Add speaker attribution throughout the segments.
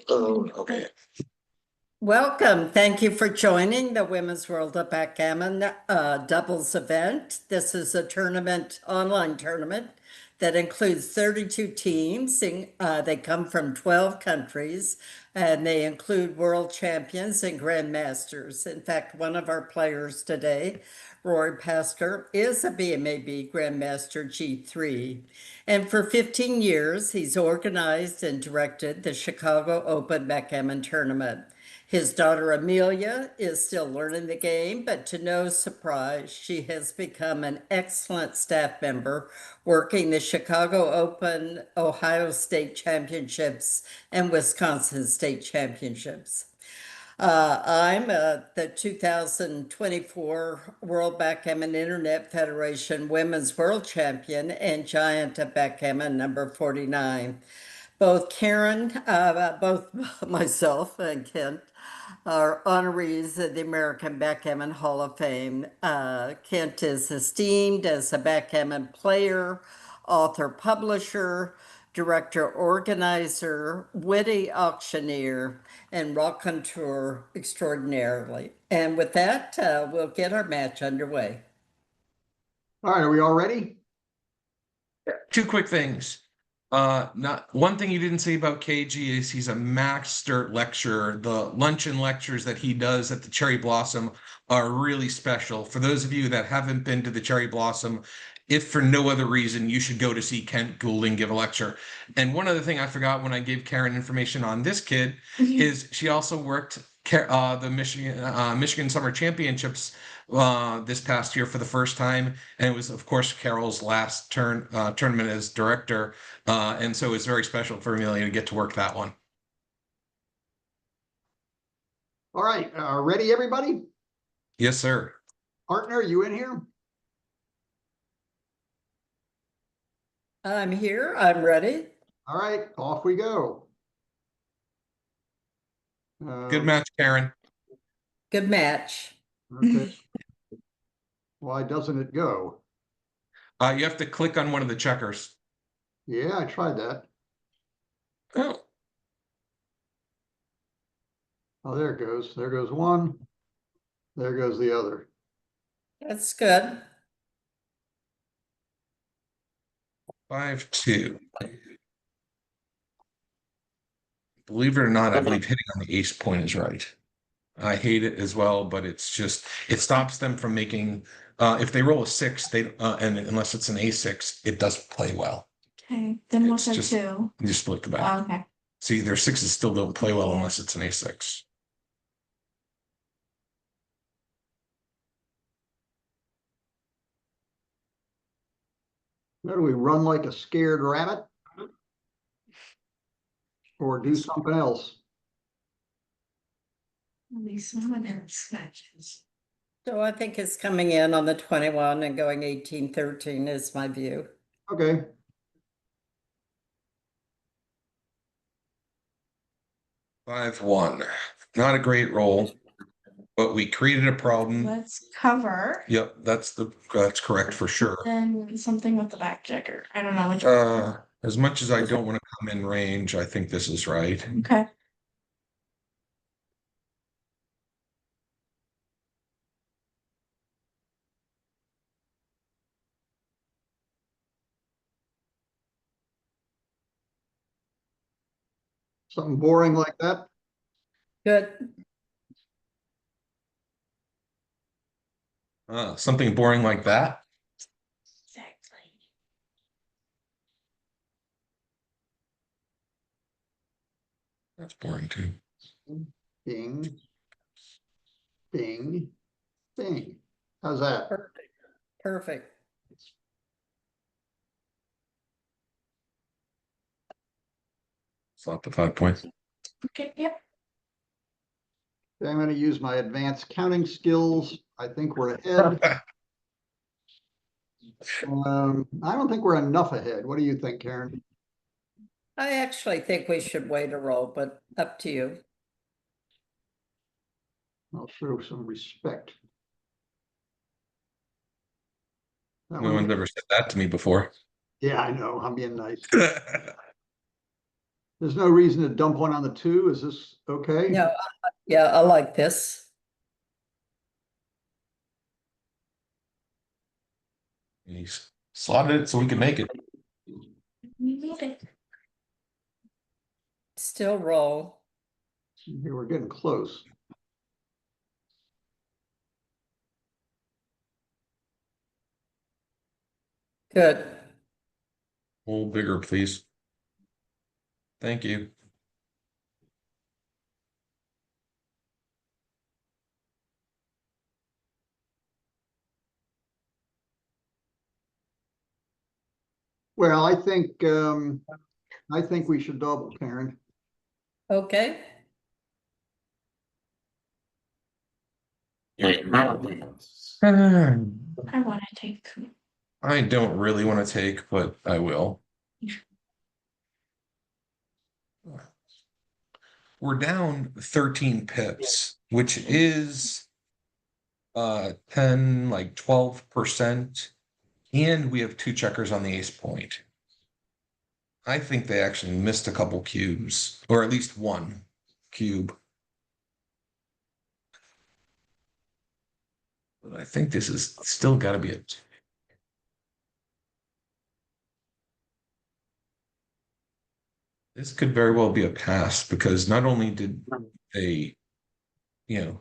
Speaker 1: Oh, okay.
Speaker 2: Welcome. Thank you for joining the Women's World of Backgammon doubles event. This is a tournament, online tournament that includes 32 teams. They come from 12 countries and they include world champions and grandmasters. In fact, one of our players today, Rory Pascar, is a BMAB Grandmaster G3. And for 15 years, he's organized and directed the Chicago Open Backgammon Tournament. His daughter Amelia is still learning the game, but to no surprise, she has become an excellent staff member working the Chicago Open, Ohio State Championships, and Wisconsin State Championships. I'm the 2024 World Backgammon Internet Federation Women's World Champion and Giant of Backgammon number 49. Both myself and Kent are honorees of the American Backgammon Hall of Fame. Kent is esteemed as a backgammon player, author, publisher, director, organizer, witty auctioneer, and raconteur extraordinarily. And with that, we'll get our match underway.
Speaker 3: All right, are we all ready?
Speaker 1: Two quick things. Not one thing you didn't say about KG is he's a master lecturer. The luncheon lectures that he does at the Cherry Blossom are really special. For those of you that haven't been to the Cherry Blossom, if for no other reason, you should go to see Kent Goulding give a lecture. And one other thing I forgot when I gave Karen information on this kid is she also worked the Michigan Summer Championships this past year for the first time, and it was, of course, Carol's last tournament as director, and so it's very special for Amelia to get to work that one.
Speaker 3: All right, ready, everybody?
Speaker 1: Yes, sir.
Speaker 3: Partner, you in here?
Speaker 2: I'm here. I'm ready.
Speaker 3: All right, off we go.
Speaker 1: Good match, Karen.
Speaker 2: Good match.
Speaker 3: Okay. Why doesn't it go?
Speaker 1: You have to click on one of the checkers.
Speaker 3: Yeah, I tried that.
Speaker 1: Oh.
Speaker 3: Oh, there it goes. There goes one. There goes the other.
Speaker 2: That's good.
Speaker 1: 5-2. Believe it or not, I believe hitting on the ace point is right. I hate it as well, but it's just, it stops them from making, if they roll a 6, they and unless it's an a6, it doesn't play well.
Speaker 4: Okay, then what's
Speaker 1: It's
Speaker 4: our
Speaker 1: just-
Speaker 4: 2?
Speaker 1: You just look back.
Speaker 4: Oh, okay.
Speaker 1: See, their 6s still don't play well unless it's an a6.
Speaker 3: How do we run like a scared rabbit? Or do something else?
Speaker 4: At least one of them scratches.
Speaker 2: So I think it's coming in on the 21 and going 18-13 is my view.
Speaker 3: Okay.
Speaker 1: Five one. Not a great roll, but we created a problem.
Speaker 4: Let's cover.
Speaker 1: Yep, that's correct for sure.
Speaker 4: Then something with the back checker. I don't know which.
Speaker 1: As much as I don't want to come in range, I think this is right.
Speaker 4: Okay.
Speaker 3: Something boring like that?
Speaker 2: Good.
Speaker 1: Something boring like that.
Speaker 4: Exactly.
Speaker 1: That's boring too.
Speaker 3: Bing. Bing. Bing. How's that?
Speaker 2: Perfect. Perfect.
Speaker 1: It's not the 5 points.
Speaker 4: Okay, yep.
Speaker 3: Okay, I'm going to use my advanced counting skills. I think we're ahead. I don't think we're enough ahead. What do you think, Karen?
Speaker 2: I actually think we should wait a roll, but up to you.
Speaker 3: I'll show some respect. That
Speaker 1: No
Speaker 3: one-
Speaker 1: one's ever said that to me before.
Speaker 3: Yeah, I know. I'm being nice. There's no reason to dump one on the two. Is this okay?
Speaker 2: No, yeah, I like this.
Speaker 1: He's slotted it so we can make it.
Speaker 4: We made it.
Speaker 2: Still roll.
Speaker 3: Here, we're getting close.
Speaker 2: Good.
Speaker 1: A little bigger, please. Thank you.
Speaker 3: Well, I think we should double, Karen.
Speaker 2: Okay.
Speaker 4: I wanna take.
Speaker 1: I don't really want to take, but I will. We're down 13 pips, which is 10, like 12%. And we have two checkers on the ace point. I think they actually missed a couple cubes, or at least one cube. But I think this is still got to be it. This could very well be a pass because not only did they,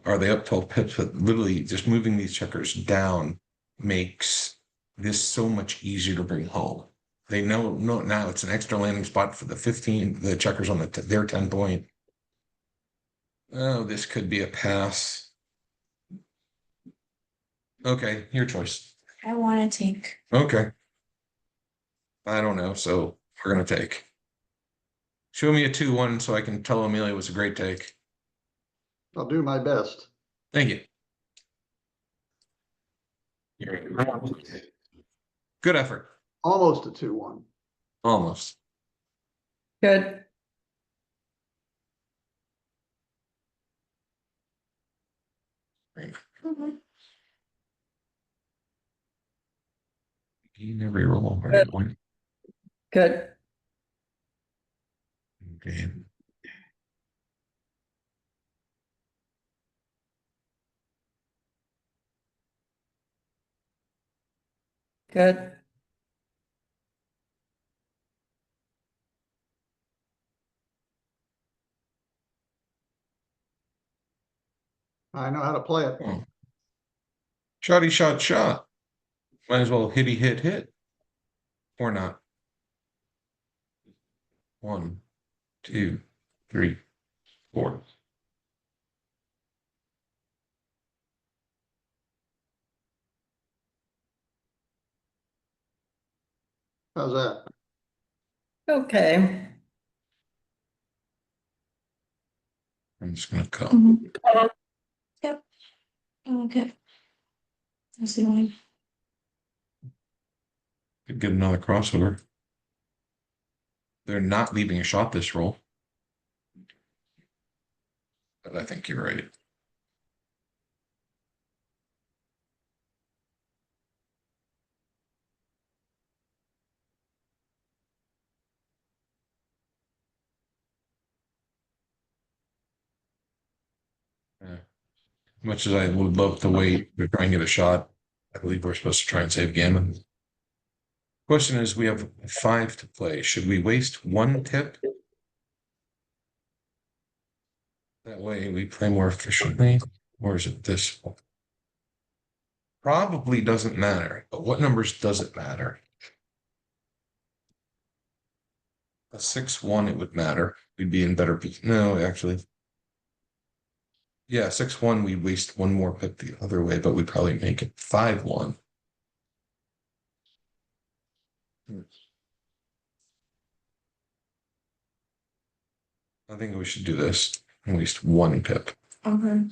Speaker 1: are they up 12 pips, but literally just moving these checkers down makes this so much easier to bring home. They know now it's an extra landing spot for the 15, the checkers on their 10 point. Oh, this could be a pass. Okay, your choice.
Speaker 4: I wanna take.
Speaker 1: Okay. I don't know, so we're gonna take. Show me a 2-1 so I can tell Amelia it was a great take.
Speaker 3: I'll do my best.
Speaker 1: Thank you. Good effort.
Speaker 3: Almost a 2-1.
Speaker 1: Almost.
Speaker 2: Good.
Speaker 4: Mhm.
Speaker 1: You never roll.
Speaker 2: Good.
Speaker 1: One.
Speaker 2: Good.
Speaker 1: Okay.
Speaker 2: Good.
Speaker 3: I know how to play it.
Speaker 1: Oh. Shotty shot shot. Might as well hitty hit hit. Or not. 1, 2, 3, 4.
Speaker 3: How's that?
Speaker 2: Okay.
Speaker 1: I'm just gonna cut.
Speaker 4: Mhm. Yep. Okay. That's the one.
Speaker 1: Could get another crossover. They're not leaving a shot this roll. But I think you're right. Yeah. Much as I would love to wait to try and get a shot, I believe we're supposed to try and save gammon. Question is, we have 5 to play. Should we waste 1 tip? That way we play more efficiently, or is it this one? Probably doesn't matter, but what numbers does it matter? A 6-1, it would matter. We'd be in better. No, actually. Yeah, 6-1, we'd waste 1 more pip the other way, but we'd probably make it 5-1. I think we should do this and waste 1 pip.
Speaker 4: Okay.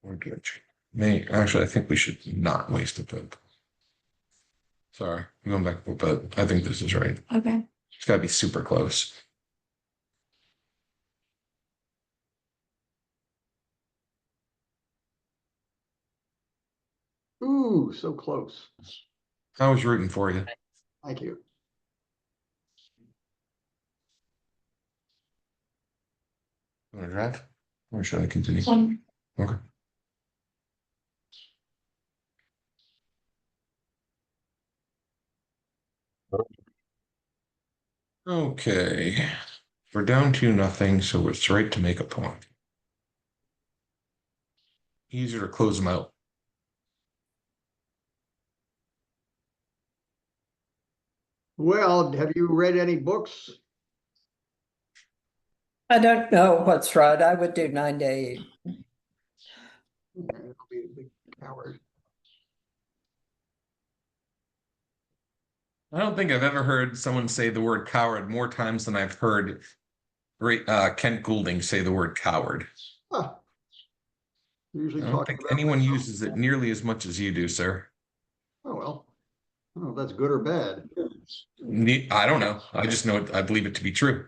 Speaker 1: Or do it? Actually, I think we should not waste a pip. Sorry, I'm going back, but I think this is right.
Speaker 4: Okay.
Speaker 1: It's got to be super close.
Speaker 3: Ooh, so close.
Speaker 1: I was rooting for you.
Speaker 3: Thank you.
Speaker 1: Want to drive? Or should I continue?
Speaker 4: Some,
Speaker 1: Okay. Okay. We're down to nothing, so it's right to make a point. Easier to close them out.
Speaker 3: Well, have you read any books?
Speaker 2: I don't know what's right. I would do 9 to 8.
Speaker 3: Okay, I'll be a big coward.
Speaker 1: I don't think I've ever heard someone say the word coward more times than I've heard Kent Goulding say the word coward.
Speaker 3: Huh. Usually
Speaker 1: I don't
Speaker 3: talking
Speaker 1: think
Speaker 3: about
Speaker 1: anyone
Speaker 3: myself.
Speaker 1: uses it nearly as much as you do, sir.
Speaker 3: Oh, well. I don't know if that's good or bad.
Speaker 1: I don't know. I just know it, I believe it to be true.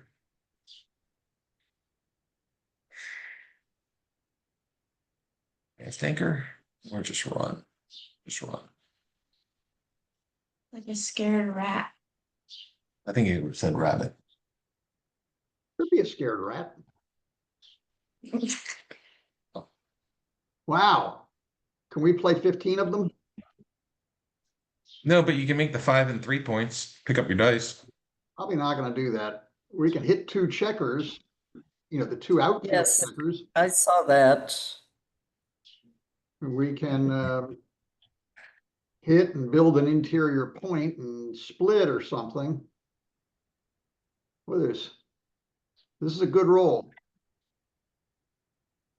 Speaker 1: Thinker or just run? Just run.
Speaker 4: like a scared rat.
Speaker 1: I think it said rabbit.
Speaker 3: Could be a scared rat. Wow. Can we play 15 of them?
Speaker 1: No, but you can make the 5 and 3 points. Pick up your dice.
Speaker 3: Probably not gonna do that. We can hit 2 checkers, the 2 outfield
Speaker 2: Yes.
Speaker 3: checkers.
Speaker 2: I saw that.
Speaker 3: We can hit and build an interior point and split or something. Well, this is a good roll.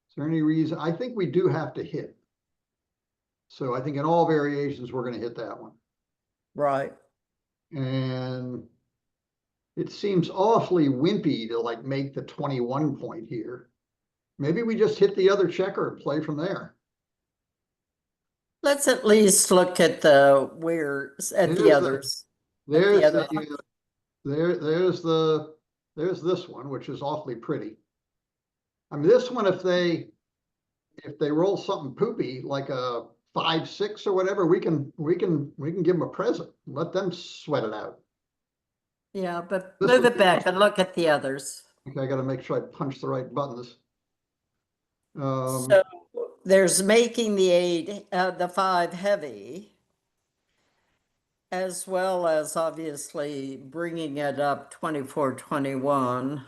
Speaker 3: Is there any reason? I think we do have to hit. So I think in all variations, we're going to hit that one.
Speaker 2: Right.
Speaker 3: And it seems awfully wimpy to like make the 21 point here. Maybe we just hit the other checker and play from there.
Speaker 2: Let's at least look at the
Speaker 3: There's
Speaker 2: the
Speaker 3: the-
Speaker 2: others.
Speaker 3: There's
Speaker 2: other
Speaker 3: there's this one, which is awfully pretty. I mean, this one, if they roll something poopy like a 5-6 or whatever, we can give them a present. Let them sweat it out.
Speaker 2: Yeah, but
Speaker 3: This
Speaker 2: move
Speaker 3: would
Speaker 2: it back and look at the others.
Speaker 3: Okay, I got to make sure I punch the right buttons.
Speaker 2: So there's making the 5 heavy, as well as obviously bringing it up 24, 21.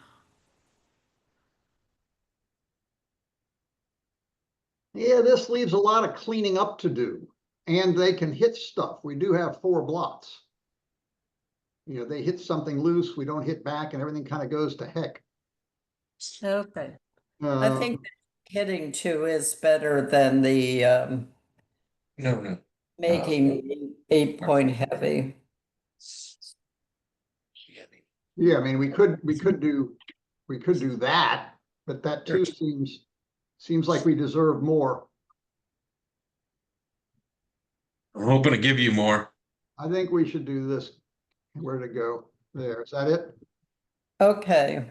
Speaker 3: Yeah, this leaves a lot of cleaning up to do, and they can hit stuff. We do have 4 blots. They hit something loose, we don't hit back, and everything kind of goes to heck.
Speaker 2: Okay. I think hitting 2 is better than the
Speaker 1: No.
Speaker 2: making 8 point heavy.
Speaker 3: Yeah, I mean, we could do that, but that too seems like we deserve more.
Speaker 1: I'm hoping to give you more.
Speaker 3: I think we should do this. Where to go? There, is that it?
Speaker 2: Okay.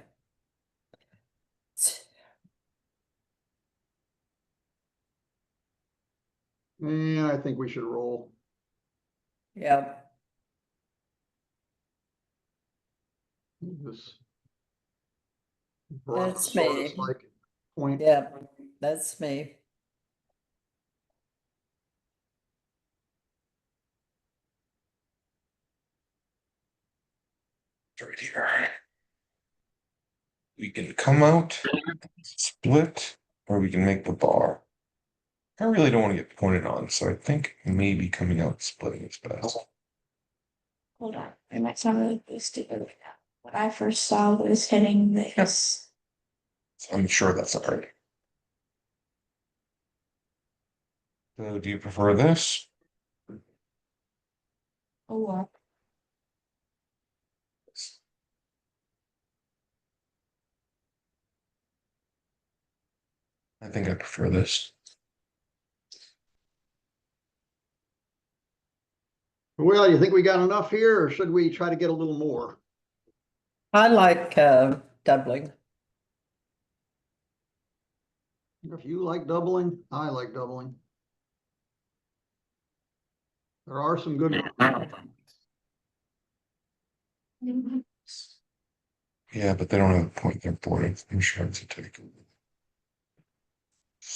Speaker 3: And I think we should roll.
Speaker 2: Yeah.
Speaker 3: This
Speaker 2: That's me.
Speaker 3: like point.
Speaker 2: Yeah, that's me.
Speaker 1: Right here. We can come out, split, or we can make the bar. I really don't want to get pointed on, so I think maybe coming out and splitting is best.
Speaker 4: Hold on, I might sound really stupid. What I first saw was hitting this.
Speaker 1: I'm sure that's not right. So do you prefer this?
Speaker 4: Or
Speaker 1: I think I prefer this.
Speaker 3: Well, you think we got enough here, or should we try to get a little more?
Speaker 2: I like doubling.
Speaker 3: If you like doubling, I like doubling. There are some good.
Speaker 1: Yeah, but they don't have a point they're boarding. I'm sure it's a take.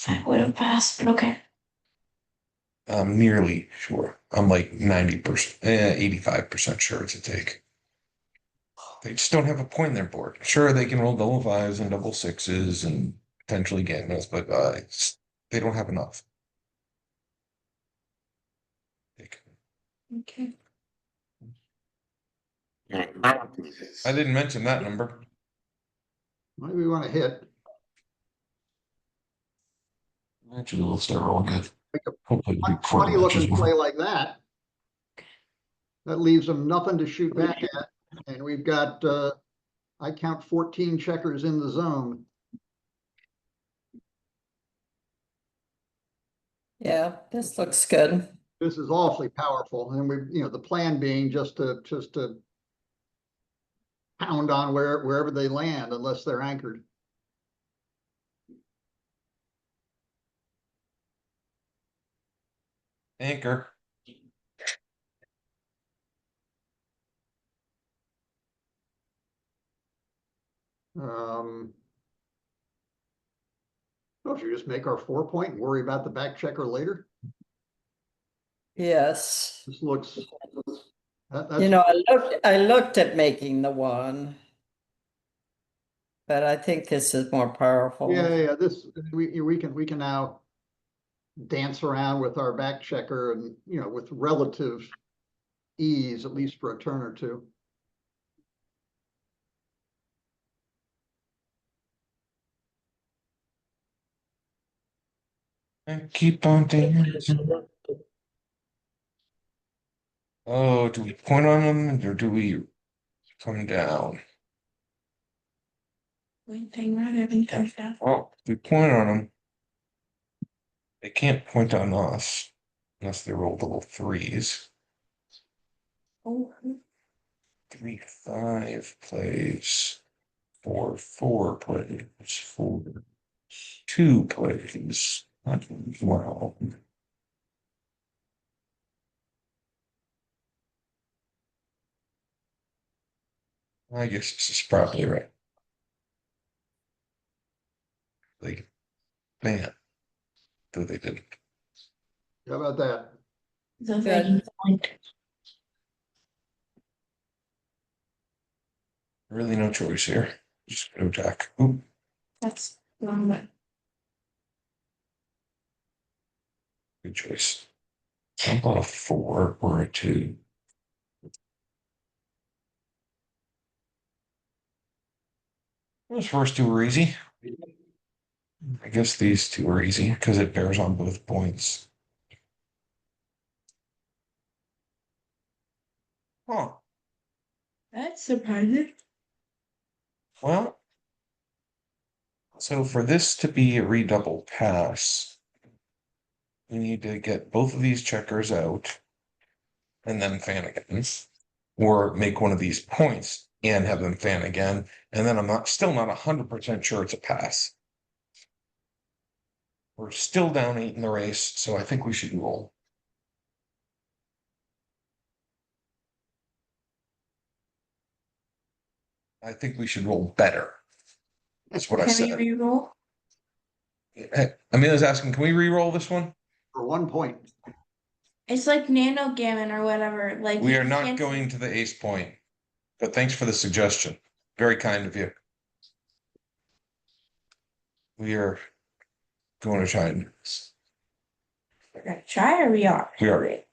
Speaker 4: I would have passed, but okay.
Speaker 1: I'm nearly sure. I'm like 90%, 85% sure it's a take. They just don't have a point in their board. Sure, they can roll double fives and double sixes and potentially gammons, but they don't have enough. Take.
Speaker 4: Okay.
Speaker 1: I didn't mention that number.
Speaker 3: Maybe we want to hit.
Speaker 1: Actually, we'll start rolling good.
Speaker 3: Make a
Speaker 1: Hopefully, before the
Speaker 3: funny
Speaker 1: match is
Speaker 3: looking
Speaker 1: over.
Speaker 3: play like that. That leaves them nothing to shoot back at. And we've got, I count 14 checkers in the zone.
Speaker 2: Yeah, this looks good.
Speaker 3: This is awfully powerful. And we, the plan being just to pound on wherever they land unless they're anchored.
Speaker 1: Anchor.
Speaker 3: Oh, should we just make our 4-point and worry about the back checker later?
Speaker 2: Yes.
Speaker 3: This looks, that's,
Speaker 2: I looked at making the one. But I think this is more powerful.
Speaker 3: yeah, this, we can now dance around with our back checker and, with relative ease, at least for a turn or two.
Speaker 1: And keep on dancing. Oh, do we point on them or do we come down?
Speaker 4: One thing right every time down.
Speaker 1: Well, if we point on them, they can't point on us unless they roll double threes.
Speaker 4: Oh,
Speaker 1: 3-5 plays. 4-4 plays. 4-2 plays. Wow. I guess this is probably right. Like, man, though they didn't.
Speaker 3: How about that?
Speaker 4: the very point.
Speaker 1: Really no choice here. Just go attack. Oop.
Speaker 4: That's wrong one.
Speaker 1: Good choice. How about a 4 or a 2? Those first two were easy. I guess these two are easy because it bears on both points. Huh.
Speaker 4: That's surprising.
Speaker 1: Well, so for this to be a redouble pass, we need to get both of these checkers out and then fan again, or make one of these points and have them fan again. And then I'm still not 100% sure it's a pass. We're still down 8 in the race, so I think we should roll. I think we should roll better. That's what I
Speaker 4: Can we
Speaker 1: said.
Speaker 4: re-roll?
Speaker 1: Amelia's asking, can we re-roll this one?
Speaker 3: For 1 point.
Speaker 4: It's like nano gammon or whatever. Like
Speaker 1: We
Speaker 4: you
Speaker 1: are not
Speaker 4: can't-
Speaker 1: going to the ace point, but thanks for the suggestion. Very kind of you. We are going to try and
Speaker 4: We're gonna try or we are.
Speaker 1: we are.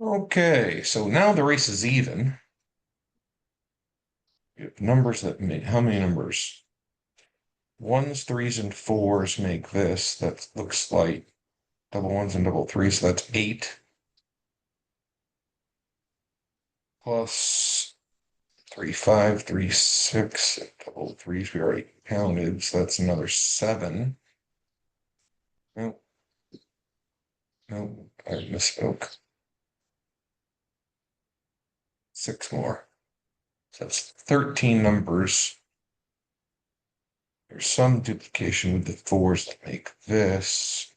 Speaker 1: Okay, so now the race is even. We have numbers that make how many numbers? 1s, 3s, and 4s make this. That looks like double 1s and double 3s, so that's 8. Plus 3-5, 3-6, double 3s we already counted, so that's another 7. No, no, I misspoke. 6 more. So that's 13 numbers. There's some duplication with the 4s that make this.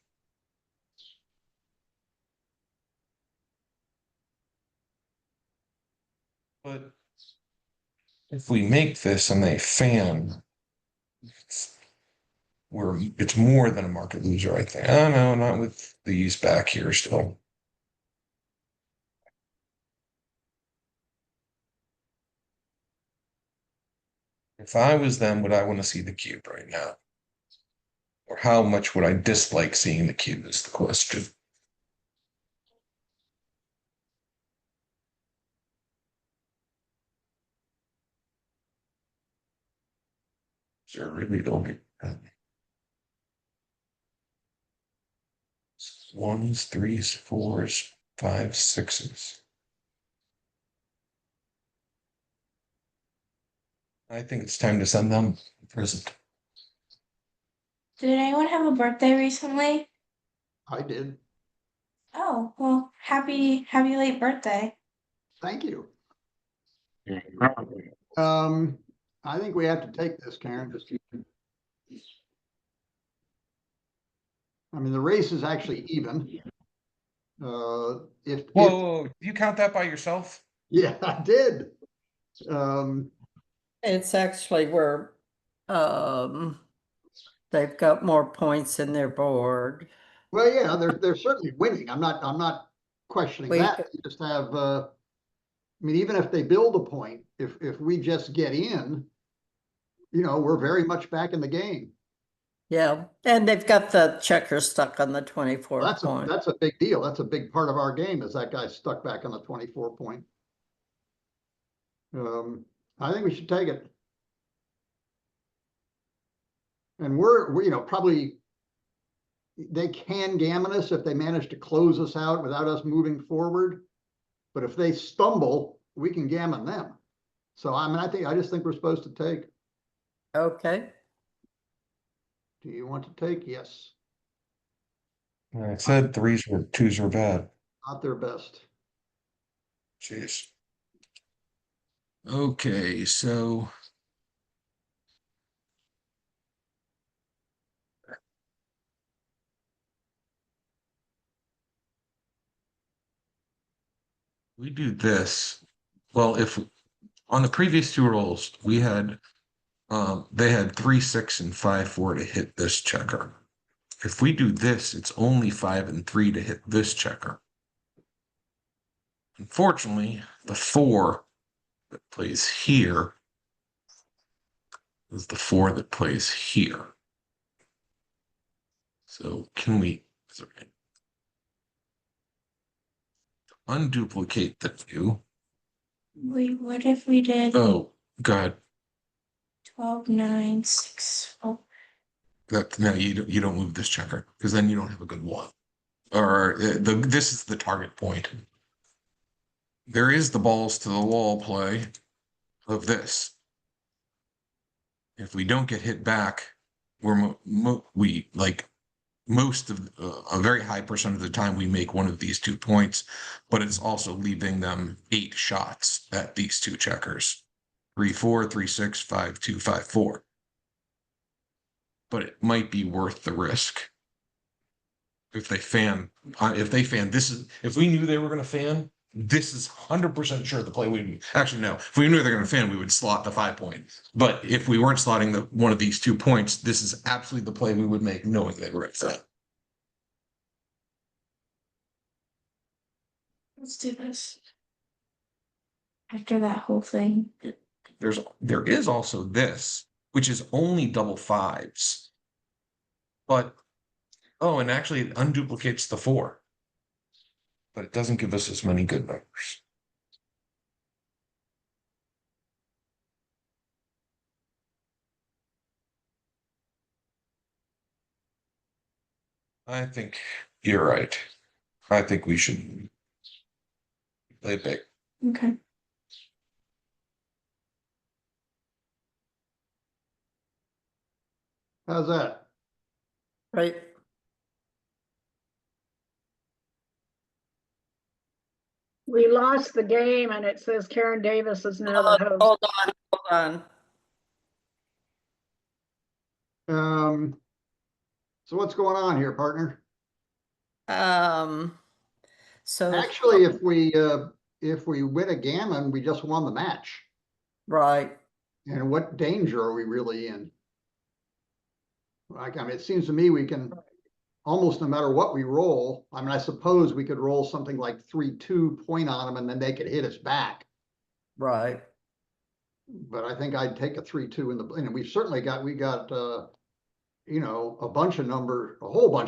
Speaker 1: But if we make this and they fan, it's more than a market loser, I think. Oh no, not with these back here still. If I was them, would I want to see the cube right now? Or how much would I dislike seeing the cube is the question. Sure, really don't. Ones, threes, fours, fives, sixes. I think it's time to send them a present.
Speaker 4: Did anyone have a birthday recently?
Speaker 3: I did.
Speaker 4: Oh, well, happy late birthday.
Speaker 3: Thank you. I think we have to take this, Karen. I mean, the race is actually even. If
Speaker 1: Whoa, do you count that by yourself?
Speaker 3: yeah, I did. Um,
Speaker 2: It's actually where, they've got more points in their board.
Speaker 3: well, yeah, they're certainly winning. I'm not questioning
Speaker 2: We-
Speaker 3: that. They just have, I mean, even if they build a point, if we just get in, we're very much back in the game.
Speaker 2: Yeah, and they've got the checker stuck on the 24 point.
Speaker 3: That's a big deal. That's a big part of our game is that guy stuck back on the 24 point. I think we should take it. And we're probably they can gammon us if they manage to close us out without us moving forward. But if they stumble, we can gammon them. So I mean, I just think we're supposed to take.
Speaker 2: Okay,
Speaker 3: Do you want to take? Yes.
Speaker 1: I said twos were bad.
Speaker 3: Not their best.
Speaker 1: Jeez. Okay, so we do this. Well, if on the previous two rolls, we had they had 3, 6, and 5, 4 to hit this checker. If we do this, it's only 5 and 3 to hit this checker. Unfortunately, the 4 that plays here is the 4 that plays here. So can we unduplicate the 2?
Speaker 4: Wait, what if we did
Speaker 1: Oh, God.
Speaker 4: 12, 9, 6? Oh,
Speaker 1: No, you don't move this checker because then you don't have a good one. Or this is the target point. There is the balls to the wall play of this. If we don't get hit back, we like most of a very high percent of the time we make one of these 2 points, but it's also leaving them 8 shots at these 2 checkers. 3, 4, 3, 6, 5, 2, 5, 4. But it might be worth the risk. If they fan this is if we knew they were going to fan, this is 100% sure the play we actually no. If we knew they're going to fan, we would slot the 5 points. But if we weren't slotting one of these 2 points, this is absolutely the play we would make, knowing they were at fan.
Speaker 4: let's do this. After that whole thing.
Speaker 1: There is also this, which is only double 5s. But and actually it unduplicates the 4. But it doesn't give us as many good numbers. I think you're right. I think we should play big.
Speaker 4: Okay.
Speaker 3: How's that?
Speaker 2: right.
Speaker 5: We lost the game and it says Karen Davis is now the host.
Speaker 2: Hold on.
Speaker 3: So what's going on here, partner?
Speaker 2: So
Speaker 3: Actually, if we if we win a gammon, we just won the match.
Speaker 2: Right.
Speaker 3: And what danger are we really in? Like, I mean, it seems to me we can, almost no matter what we roll, I mean, I suppose we could roll something like 3-2 point on them and then they could hit us back.
Speaker 2: Right.
Speaker 3: But I think I'd take a 3-2 in the, and we got, you know, a whole bunch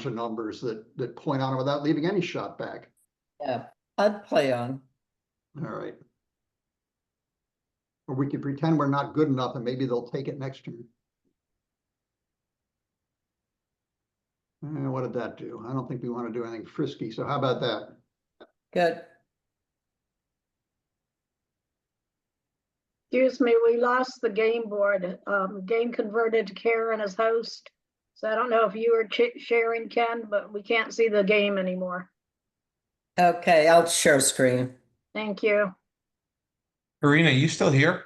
Speaker 3: of numbers that point on them without leaving any shot back.
Speaker 2: Yeah. I'd play on.
Speaker 3: All right. Or we could pretend we're not good enough and maybe they'll take it next turn. What did that do? I don't think we want to do anything frisky. So how about that?
Speaker 2: Good.
Speaker 5: Excuse me, we lost the game board. Game converted to Karen as host. So I don't know if you were sharing, Ken, but we can't see the game anymore.
Speaker 2: Okay, I'll share screen.
Speaker 5: Thank you.
Speaker 1: Karina, you still here?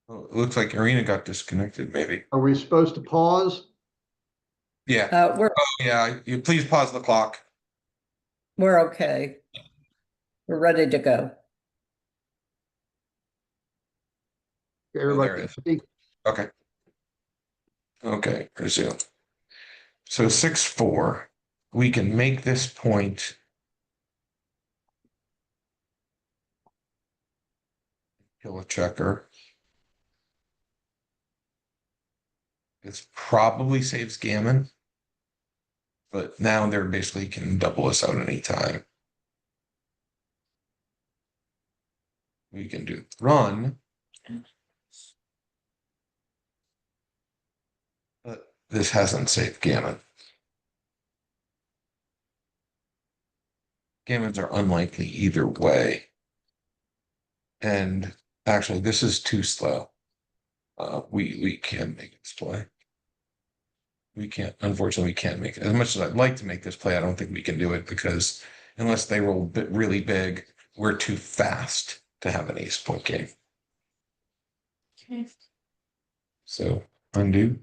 Speaker 1: Oh, it looks like Irina got disconnected, maybe.
Speaker 3: Are we supposed to pause?
Speaker 1: Yeah.
Speaker 2: We're
Speaker 1: Oh, yeah. You please pause the clock.
Speaker 2: okay. We're ready to go.
Speaker 3: Everybody
Speaker 1: there it
Speaker 3: can
Speaker 1: is.
Speaker 3: speak?
Speaker 1: Okay. Okay, resume. So 6-4. We can make this point. Kill a checker. This probably saves gammon. But now they're basically can double us out anytime. We can do run. But this hasn't saved gammon. Gammons are unlikely either way. And actually, this is too slow. We can't make this play. We can't, unfortunately, we can't make it. As much as I'd like to make this play, I don't think we can do it because unless they roll really big, we're too fast to have an ace point game.
Speaker 4: Okay.
Speaker 1: So undo.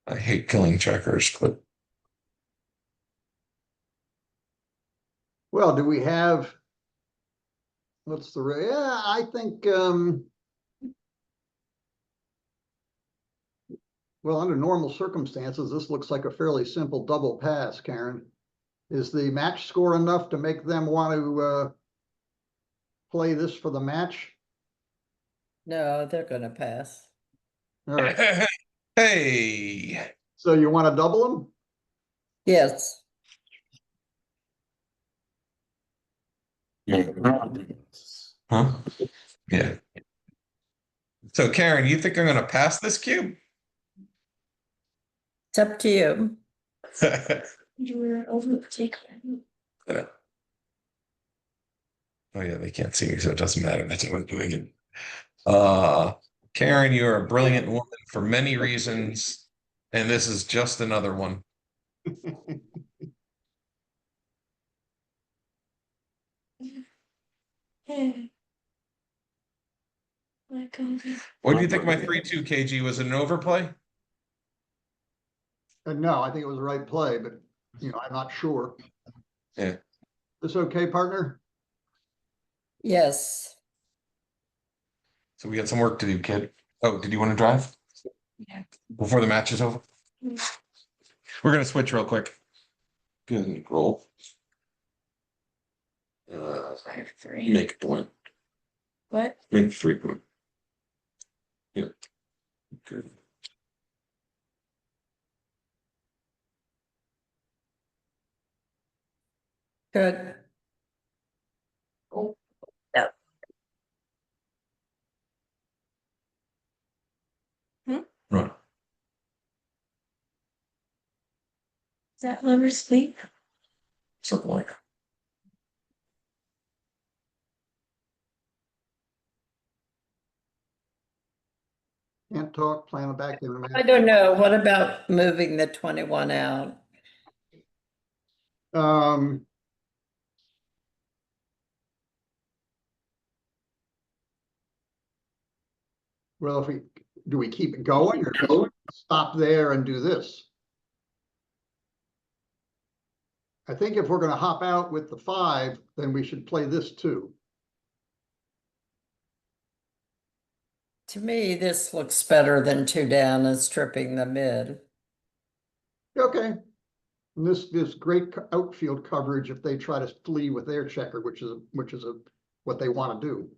Speaker 1: I hate killing checkers, but
Speaker 3: Well, do we have, what's the, yeah, I think, well, under normal circumstances, this looks like a fairly simple double pass, Karen. Is the match score enough to make them want to play this for the match?
Speaker 2: No, they're gonna pass.
Speaker 3: All right,
Speaker 1: hey,
Speaker 3: so you want to double them?
Speaker 2: Yes.
Speaker 1: huh? Yeah. So Karen, you think I'm going to pass this cube?
Speaker 2: It's up to you.
Speaker 4: You were overtaken.
Speaker 1: Oh yeah, they can't see me, so it doesn't matter. That's what I'm doing it. Karen, you're a brilliant woman for many reasons, and this is just another one.
Speaker 4: Hey. Like,
Speaker 1: What do you think my 3-2 KG was an overplay?
Speaker 3: No, I think it was the right play, but you know, I'm not sure.
Speaker 1: Yeah.
Speaker 3: This okay, partner?
Speaker 2: Yes.
Speaker 1: So we got some work to do, kid. Oh, did you want to drive?
Speaker 4: Yeah.
Speaker 1: Before the match is over?
Speaker 4: Mm.
Speaker 1: We're gonna switch real quick. Good roll.
Speaker 4: I have 3.
Speaker 1: Make it one.
Speaker 4: What?
Speaker 1: Make 3 point. Yeah. Good.
Speaker 2: Good.
Speaker 4: Oh, no.
Speaker 1: Run.
Speaker 4: Is that liver sleep?
Speaker 1: Something like that.
Speaker 3: Can't talk, plan a back in the
Speaker 2: I
Speaker 3: match.
Speaker 2: don't know. What about moving the 21 out?
Speaker 3: Um, well, do we keep it going or stop there and do this? I think if we're gonna hop out with the 5, then we should play this too.
Speaker 2: To me, this looks better than 2 down and stripping the mid.
Speaker 3: Okay. And this great outfield coverage if they try to flee with their checker, which is what they want to do.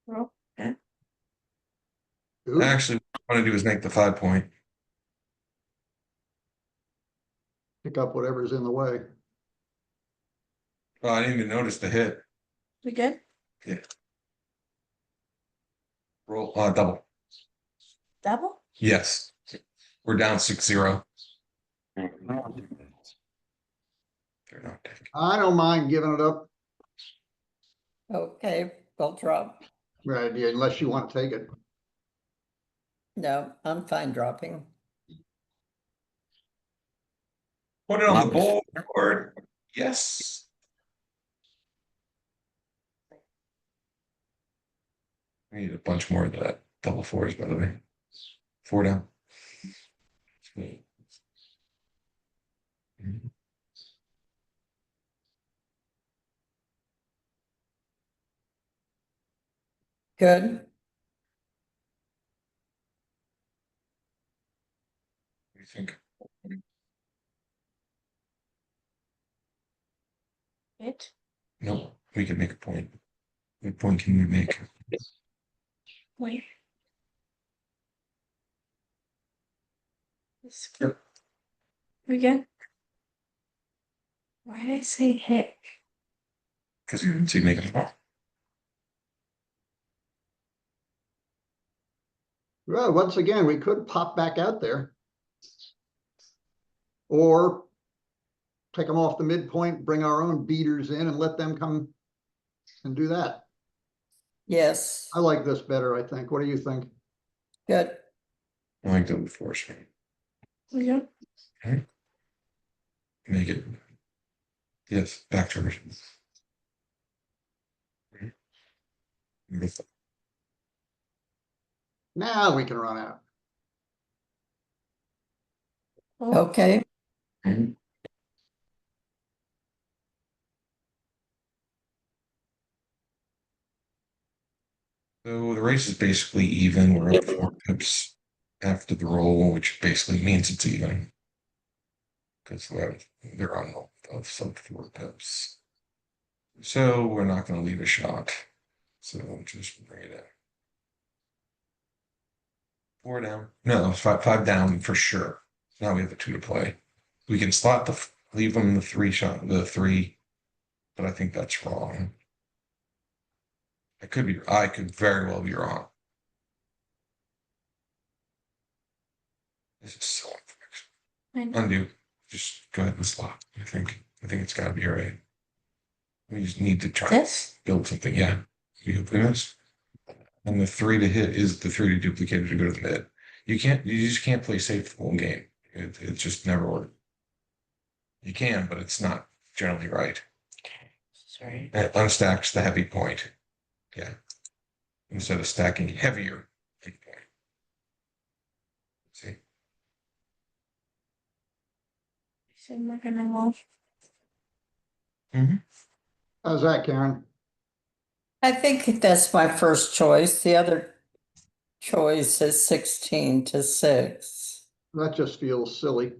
Speaker 4: Well, okay.
Speaker 3: Ooh,
Speaker 1: Actually, what I want to do is make the 5 point.
Speaker 3: pick up whatever's in the way.
Speaker 1: Oh, I didn't even notice the hit.
Speaker 4: We good?
Speaker 1: Roll, double.
Speaker 4: Double?
Speaker 1: Yes. We're down 6-0. They're not taking.
Speaker 3: I don't mind giving it up,
Speaker 2: Okay, we'll drop.
Speaker 3: right, yeah, unless you want to take it.
Speaker 2: No, I'm fine dropping.
Speaker 1: Put it on the board. Yes. We need a bunch more of that. Double 4s, by the way. 4 down.
Speaker 2: Good.
Speaker 1: What do you think?
Speaker 4: Hit?
Speaker 1: No, we can make a point. What point can we make?
Speaker 4: Wait. This-
Speaker 1: Yep.
Speaker 4: We good? Why did I say hit?
Speaker 1: Because we didn't see make a point.
Speaker 3: Well, once again, we could pop back out there. Or take them off the midpoint, bring our own beaters in and let them come and do that.
Speaker 2: Yes,
Speaker 3: I like this better, I think. What do you think?
Speaker 2: good.
Speaker 1: I like double 4s.
Speaker 4: We good?
Speaker 1: Make it. Yes, back to it.
Speaker 3: Now we can run out.
Speaker 4: Oh,
Speaker 2: Okay,
Speaker 1: So the race is basically even. We're up 4 pips after the roll, which basically means it's even. Because they're on of sub 4 pips. So we're not going to leave a shot. So just bring it in. 4 down. No, 5 down for sure. Now we have a 2 to play. We can slot leave them the 3 shot, the 3, but I think that's wrong. I could very well be wrong. This is so
Speaker 4: I know.
Speaker 1: undo. Just go ahead and slot. I think it's got to be all right. We just need to try to
Speaker 4: This?
Speaker 1: build something. Yeah, you open this, and the 3 to hit is the 3 to duplicate to go to the mid. You just can't play safe the whole game. It just never works. You can, but it's not generally right.
Speaker 4: Sorry.
Speaker 1: It unstacks the heavy point. Yeah. Instead of stacking heavier heavy point. See?
Speaker 4: So we're gonna roll.
Speaker 3: How's that, Karen?
Speaker 2: I think that's my first choice. The other choice is 16 to 6.
Speaker 3: That just feels silly.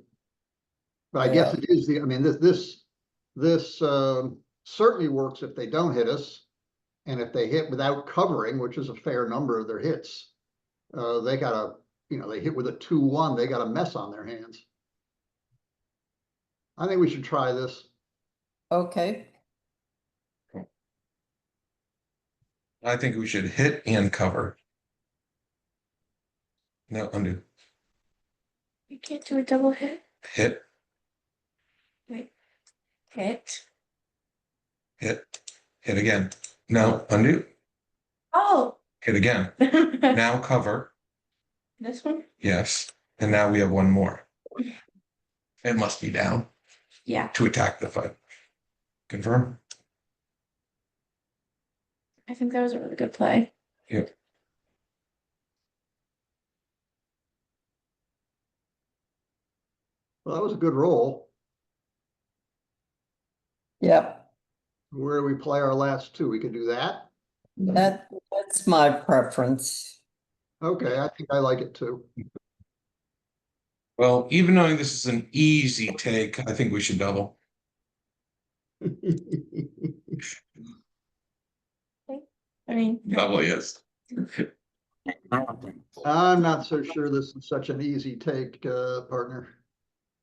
Speaker 3: But I guess it is I mean, this certainly works if they don't hit us. And if they hit without covering, which is a fair number of their hits, they got they hit with a 2-1, they got a mess on their hands. I think we should try this.
Speaker 2: Okay,
Speaker 1: I think we should hit and cover. No, undo.
Speaker 4: You can't do a double hit.
Speaker 1: Hit,
Speaker 4: Wait. Hit.
Speaker 1: hit, hit again. No, undo.
Speaker 4: Oh.
Speaker 1: Hit again. Now cover.
Speaker 4: This one?
Speaker 1: Yes. And now we have one more. It must be down
Speaker 4: Yeah.
Speaker 1: to attack the 5. Confirm?
Speaker 4: I think that was a really good play.
Speaker 1: Yep.
Speaker 3: Well, that was a good roll.
Speaker 2: Yep,
Speaker 3: Where do we play our last two? We could do that.
Speaker 2: that's my preference.
Speaker 3: Okay, I think I like it too.
Speaker 1: Well, even knowing this is an easy take, I think we should double.
Speaker 4: I mean,
Speaker 1: Double, yes.
Speaker 3: I'm not so sure this is such an easy take, partner.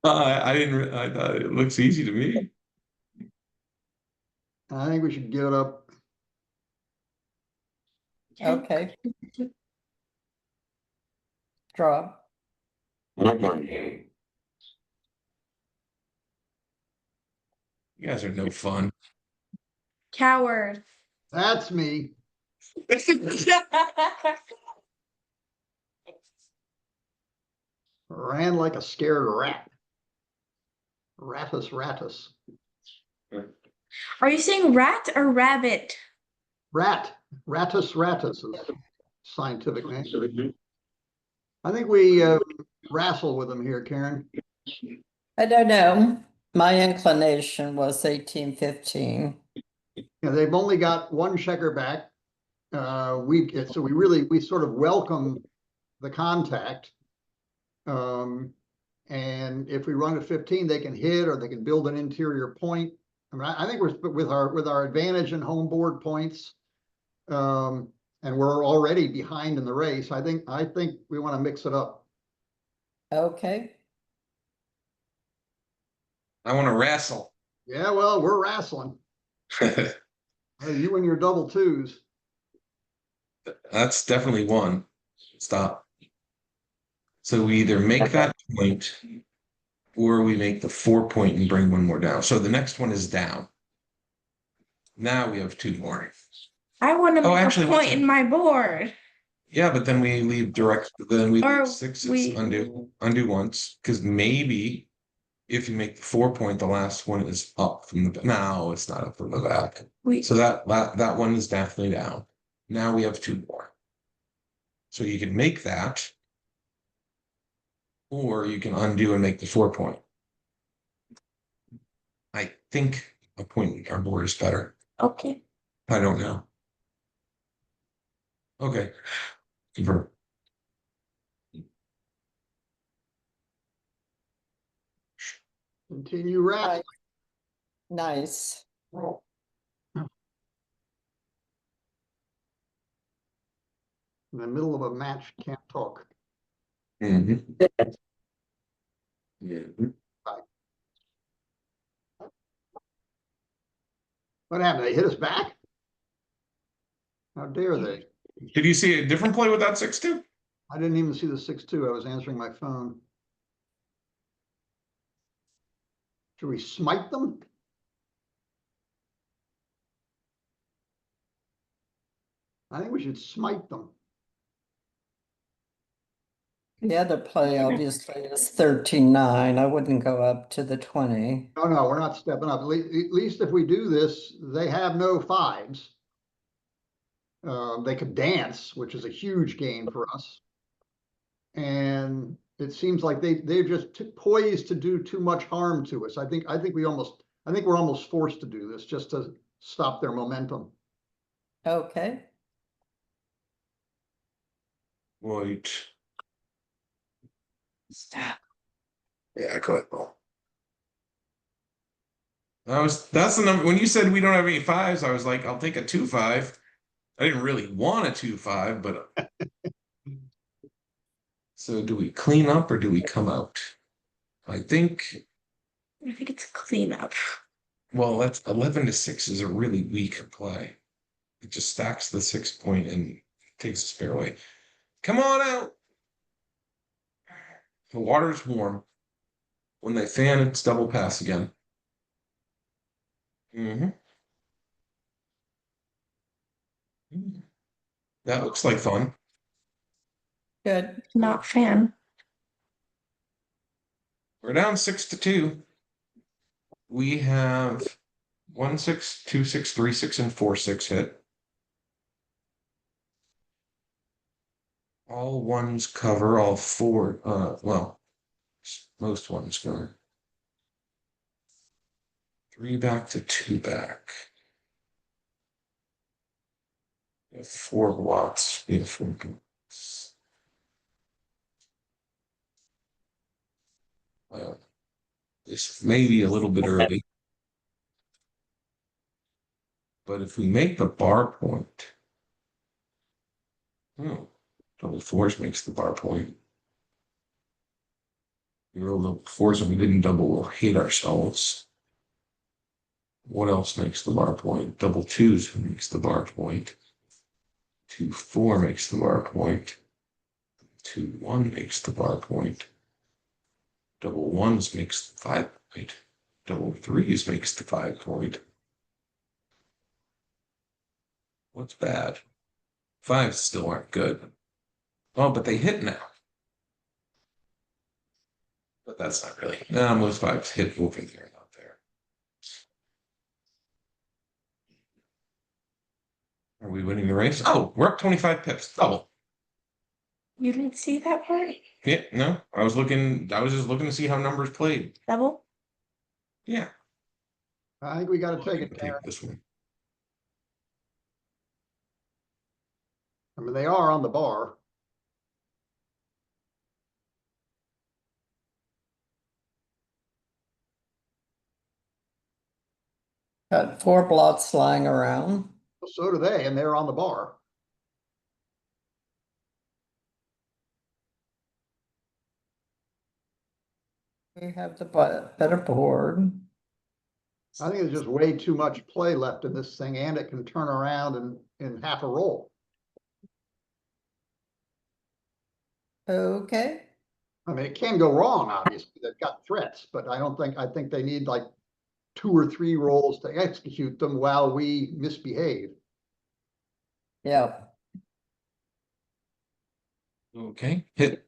Speaker 1: I didn't. I thought it looks easy to me.
Speaker 3: I think we should give it up.
Speaker 2: Okay. Draw.
Speaker 1: You guys are no fun.
Speaker 4: coward.
Speaker 3: That's me. Ran like a scared rat. Ratus.
Speaker 4: Are you saying rat or rabbit?
Speaker 3: Rat. Ratus is scientific name. I think we wrestle with them here, Karen.
Speaker 2: I don't know. My inclination was 1815.
Speaker 3: Yeah, they've only got one checker back. So we sort of welcome the contact. And if we run at 15, they can hit or they can build an interior point. I mean, I think we're with our advantage in home board points. And we're already behind in the race. I think we want to mix it up.
Speaker 2: Okay.
Speaker 1: I want to wrestle.
Speaker 3: Yeah, well, we're wrestling. You and your double twos.
Speaker 1: That's definitely one. Stop. So we either make that point or we make the 4 point and bring one more down. So the next one is down. Now we have two more.
Speaker 4: I want to
Speaker 1: Oh,
Speaker 4: make
Speaker 1: actually,
Speaker 4: a point in my board.
Speaker 1: Yeah, but then we leave direct, then we
Speaker 4: Or
Speaker 1: leave sixes,
Speaker 4: we-
Speaker 1: undo once, because maybe if you make the 4 point, the last one is up from the, no, it's not up from the back. So that one is definitely down. Now we have two more. So you can make that, or you can undo and make the 4 point. I think a point in our board is better.
Speaker 4: Okay.
Speaker 1: I don't know. Okay. Confirm.
Speaker 3: Continue wrestling.
Speaker 2: Nice.
Speaker 3: In the middle of a match, can't talk.
Speaker 1: Mhm. Yeah.
Speaker 3: What happened? They hit us back? How dare they?
Speaker 1: Did you see a different play with that 6-2?
Speaker 3: I didn't even see the 6-2. I was answering my phone. Should we smite them? I think we should smite them.
Speaker 2: The other play obviously is 13-9. I wouldn't go up to the 20.
Speaker 3: No, we're not stepping up. At least if we do this, they have no fives. They could dance, which is a huge gain for us. And it seems like they're just poised to do too much harm to us. I think we're almost forced to do this just to stop their momentum.
Speaker 2: Okay.
Speaker 1: Right.
Speaker 4: Stop.
Speaker 1: Yeah, go ahead, Paul. That's the number. When you said we don't have any fives, I was like, I'll take a 2-5. I didn't really want a 2-5, but so do we clean up or do we come out? I think
Speaker 4: it's cleanup.
Speaker 1: well, that's 11-6 is a really weak play. It just stacks the 6 point and takes the spare away. Come on out. The water's warm. When they fan, it's double pass again. That looks like fun.
Speaker 2: Good.
Speaker 4: Not fan.
Speaker 1: We're down 6-2. We have 1-6, 2-6, 3-6, and 4-6 hit. All ones cover, all four, well, most ones cover. 3 back to 2 back. 4 watts. Yeah, 4 watts. This may be a little bit early. But if we make the bar point, double fours makes the bar point. We roll double fours and we didn't double, we'll hate ourselves. What else makes the bar point? Double twos makes the bar point. 2, 4 makes the bar point. 2, 1 makes the bar point. Double ones makes the 5 point. Double threes makes the 5 point. What's bad? 5s still aren't good. Oh, but they hit now. But that's not really. No, most 5s hit over there, not there. Are we winning the race? Oh, we're up 25 pips. Double.
Speaker 4: You didn't see that part?
Speaker 1: Yeah, no. I was just looking to see how numbers played.
Speaker 4: Double?
Speaker 1: Yeah.
Speaker 3: I think we gotta take it, Karen.
Speaker 1: Take this one.
Speaker 3: I mean, they are on the bar.
Speaker 2: Got 4 blots lying around.
Speaker 3: So do they, and they're on the bar.
Speaker 2: We have the better board.
Speaker 3: I think there's just way too much play left in this thing, and it can turn around in half a roll.
Speaker 2: Okay.
Speaker 3: I mean, it can go wrong, obviously. They've got threats, but I think they need like 2 or 3 rolls to execute them while we misbehave.
Speaker 2: Yeah.
Speaker 1: Okay. Hit.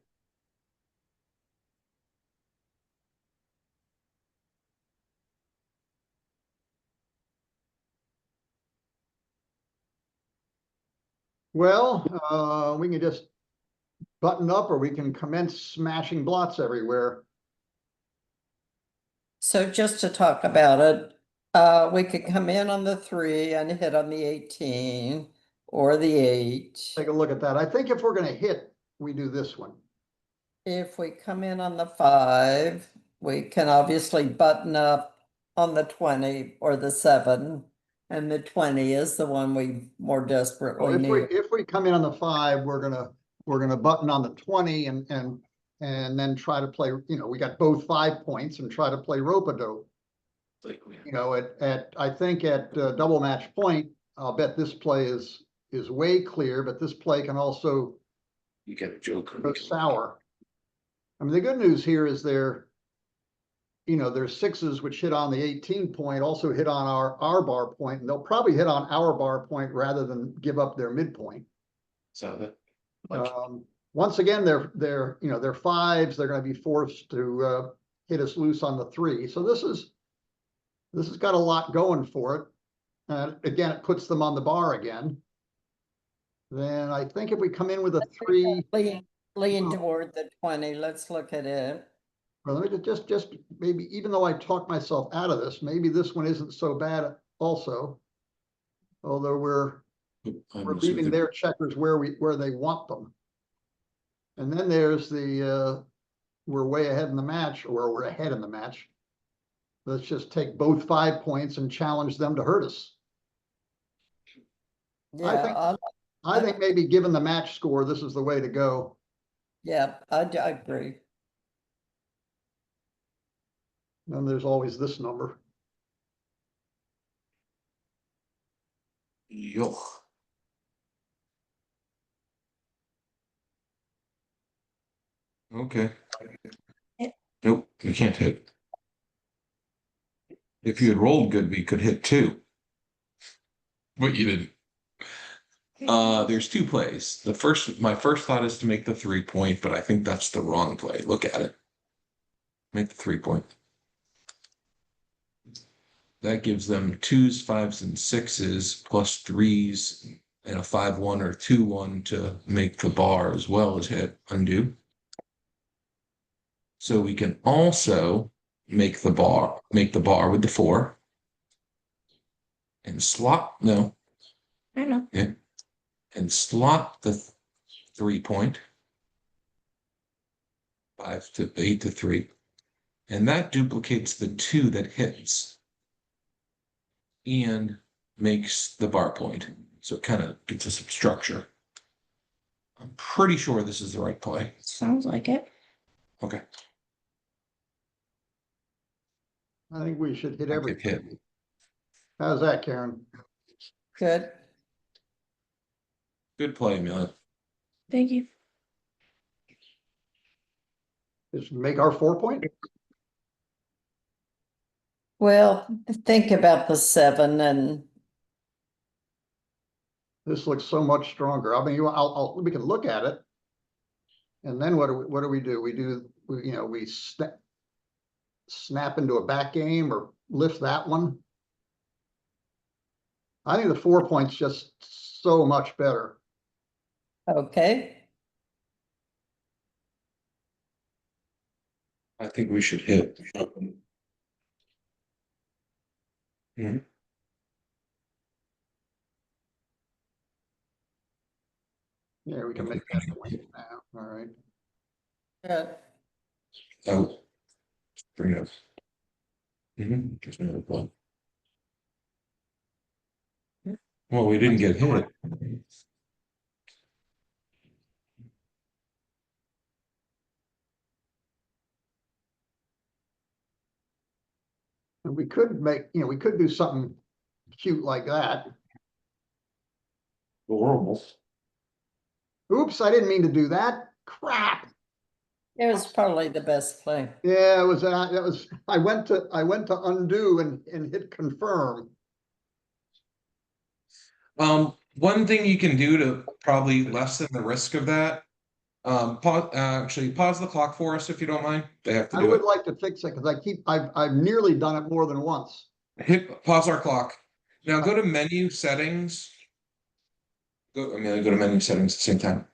Speaker 3: Well, we can just button up, or we can commence smashing blots everywhere.
Speaker 2: So just to talk about it, we could come in on the 3 and hit on the 18 or the 8.
Speaker 3: Take a look at that. I think if we're gonna hit, we do this one.
Speaker 2: If we come in on the 5, we can obviously button up on the 20 or the 7. And the 20 is the one we more
Speaker 3: Well,
Speaker 2: desperately
Speaker 3: if
Speaker 2: need.
Speaker 3: we come in on the 5, we're gonna button on the 20 and then try to play, we got both 5 points and try to play rope-a-dope. I think at double match point, I'll bet this play is way clear, but this play can also
Speaker 1: You get a joker.
Speaker 3: go sour. I mean, the good news here is their 6s, which hit on the 18 point, also hit on our bar point, and they'll probably hit on our bar point rather than give up their midpoint.
Speaker 1: So
Speaker 3: Once again, they're 5s. They're going to be forced to hit us loose on the 3. So this has got a lot going for it. Again, it puts them on the bar again. Then I think if we come in with a 3,
Speaker 2: Lean toward the 20. Let's look at it.
Speaker 3: well, let me just maybe, even though I talked myself out of this, maybe this one isn't so bad also. Although we're leaving their checkers where they want them. And then there's we're way ahead in the match, or we're ahead in the match. Let's just take both 5 points and challenge them to hurt us.
Speaker 2: Yeah,
Speaker 3: I think maybe given the match score, this is the way to go.
Speaker 2: yeah, I agree.
Speaker 3: And there's always this number.
Speaker 1: Yo. Okay. Nope, you can't hit. If you had rolled good, we could hit 2. But you didn't. There's 2 plays. My first thought is to make the 3 point, but I think that's the wrong play. Look at it. Make the 3 point. That gives them 2s, 5s, and 6s plus 3s and a 5-1 or 2-1 to make the bar as well as hit undo. So we can also make the bar with the 4. and slot, no,
Speaker 4: I know.
Speaker 1: yeah, and slot the 3-point. 5 to 8 to 3. And that duplicates the 2 that hits and makes the bar point. So it kind of gives us some structure. I'm pretty sure this is the right play.
Speaker 4: Sounds like it.
Speaker 1: Okay.
Speaker 3: I think we should hit
Speaker 1: I could
Speaker 3: everything.
Speaker 1: hit.
Speaker 3: How's that, Karen?
Speaker 2: Good.
Speaker 1: Good play, Amelia.
Speaker 4: Thank you.
Speaker 3: Just make our 4-point?
Speaker 2: Well, think about the 7 and
Speaker 3: This looks so much stronger. I mean, we can look at it. And then what do we do? We snap into a back game or lift that one. I think the 4-point's just so much better.
Speaker 2: okay.
Speaker 1: I think we should hit. Mhm.
Speaker 3: Yeah, we can make that point now. All right.
Speaker 2: Good.
Speaker 1: Oh, bring it up. Just another play. Well, we didn't get hit.
Speaker 3: And we could we could do something cute like that.
Speaker 1: Horrible.
Speaker 3: Oops, I didn't mean to do that. Crap.
Speaker 2: It was probably the best play.
Speaker 3: Yeah, I went to undo and hit confirm.
Speaker 1: One thing you can do to probably lessen the risk of that, pause the clock for us if you don't mind. They have to
Speaker 3: I
Speaker 1: do
Speaker 3: would
Speaker 1: it.
Speaker 3: like to fix it because I've nearly done it more than once.
Speaker 1: Pause our clock. Now go to menu settings. Go to menu settings at the same time.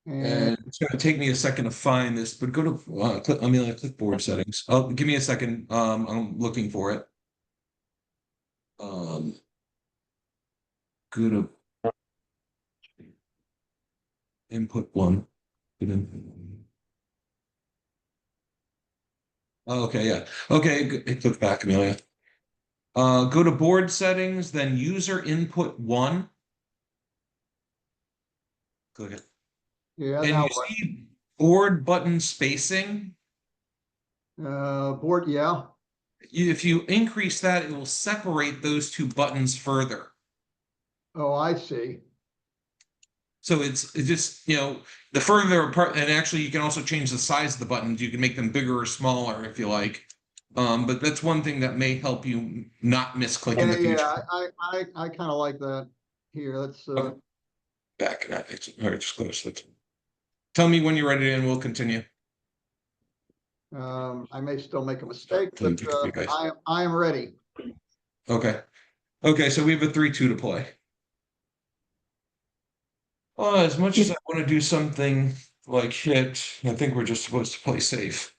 Speaker 1: And it's going to take me a second to find this, but go to Amelia clipboard settings. Oh, give me a second. I'm looking for it. Go to input 1. Okay, yeah. Okay, click back, Amelia. Go to board settings, then user input 1. Click it.
Speaker 3: Yeah,
Speaker 1: And
Speaker 3: now
Speaker 1: you
Speaker 3: what?
Speaker 1: see board button spacing.
Speaker 3: Board, yeah.
Speaker 1: If you increase that, it will separate those 2 buttons further.
Speaker 3: Oh, I see.
Speaker 1: So it's just, the further apart, and actually you can also change the size of the buttons. You can make them bigger or smaller if you like. But that's one thing that may help you not misclick in the future.
Speaker 3: Yeah, I kind of like that. Here, let's
Speaker 1: Okay. Back, it's all right, just close. Tell me when you're ready and we'll continue.
Speaker 3: I may still make a mistake,
Speaker 1: Please,
Speaker 3: but
Speaker 1: you guys.
Speaker 3: I am ready.
Speaker 1: Okay. Okay, so we have a 3-2 to play. As much as I want to do something like hit, I think we're just supposed to play safe.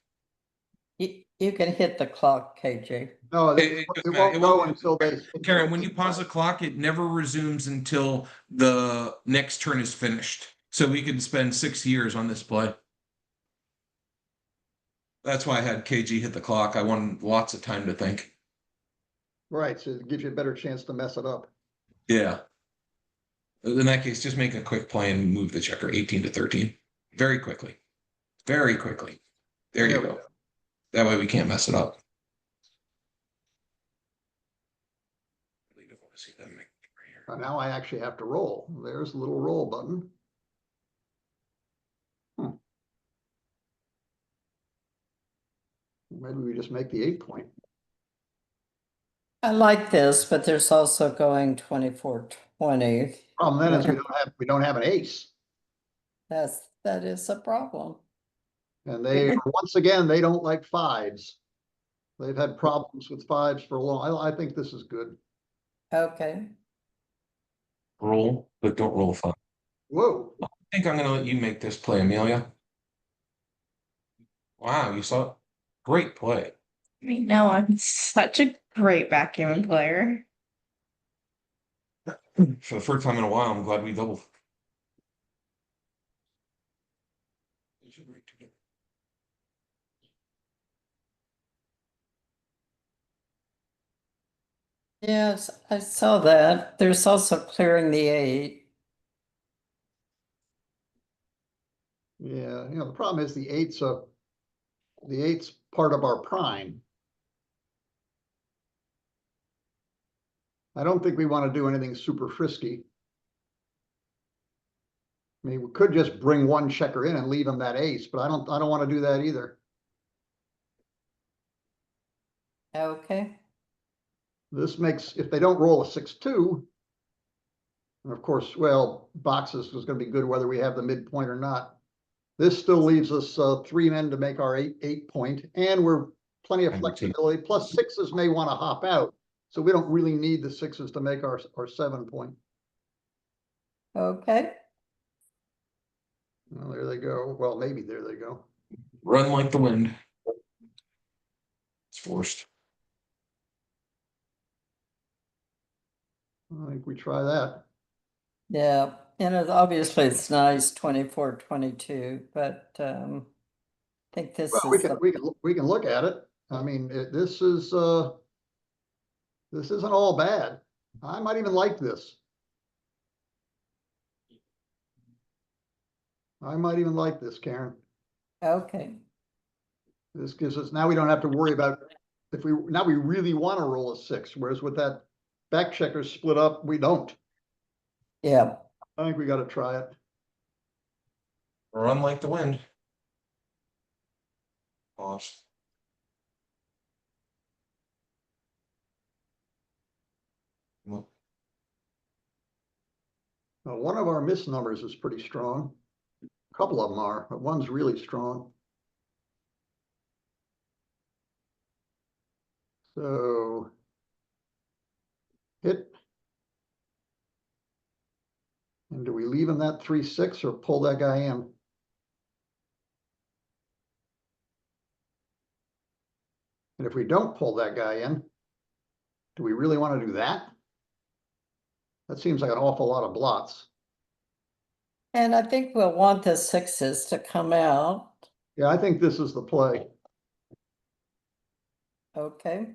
Speaker 2: You can hit the clock, KJ.
Speaker 3: No,
Speaker 1: It
Speaker 3: won't go until they.
Speaker 1: Karen, when you pause the clock, it never resumes until the next turn is finished. So we could spend 6 years on this play. That's why I had KG hit the clock. I wanted lots of time to think.
Speaker 3: Right, so it gives you a better chance to mess it up.
Speaker 1: Yeah. In that case, just make a quick play and move the checker 18 to 13. Very quickly. Very quickly. There you go. That way we can't mess it up.
Speaker 3: Now I actually have to roll. There's a little roll button. Maybe we just make the 8-point.
Speaker 2: I like this, but there's also going 24-20.
Speaker 3: Problem then is we don't have an ace.
Speaker 2: That is a problem.
Speaker 3: And once again, they don't like 5s. They've had problems with 5s for a long. I think this is good.
Speaker 2: Okay.
Speaker 1: Roll, but don't roll 5.
Speaker 3: Whoa.
Speaker 1: I think I'm going to let you make this play, Amelia. Wow, you saw it. Great play.
Speaker 4: I mean, no, I'm such a great backgammon player.
Speaker 1: For the first time in a while, I'm glad we doubled.
Speaker 2: Yes, I saw that. There's also clearing the 8.
Speaker 3: Yeah, the problem is the eight's part of our prime. I don't think we want to do anything super frisky. I mean, we could just bring one checker in and leave him that ace, but I don't want to do that either.
Speaker 2: Okay.
Speaker 3: This makes, if they don't roll a 6-2, and of course, well, boxes is going to be good whether we have the midpoint or not. This still leaves us 3 men to make our 8 point, and we're plenty of flexibility. Plus 6s may want to hop out, so we don't really need the 6s to make our 7 point.
Speaker 2: Okay.
Speaker 3: Well, there they go. Well, maybe there they go.
Speaker 1: Run like the wind. It's forced.
Speaker 3: I think we try that.
Speaker 2: Yeah, and obviously it's nice 24-22, but I think this
Speaker 3: Well,
Speaker 2: is the
Speaker 3: we can look at it. I mean, this isn't all bad. I might even like this. I might even like this, Karen.
Speaker 2: okay.
Speaker 3: This gives us, now we don't have to worry about now we really want to roll a 6, whereas with that back checker split up, we don't.
Speaker 2: Yeah.
Speaker 3: I think we got to try it.
Speaker 1: Run like the wind. Pause. Well,
Speaker 3: Now, one of our misnumbers is pretty strong. A couple of them are, but one's really strong. So hit. And do we leave him that 3-6 or pull that guy in? And if we don't pull that guy in, do we really want to do that? That seems like an awful lot of blots.
Speaker 2: And I think we'll want the 6s to come out.
Speaker 3: Yeah, I think this is the play.
Speaker 2: Okay.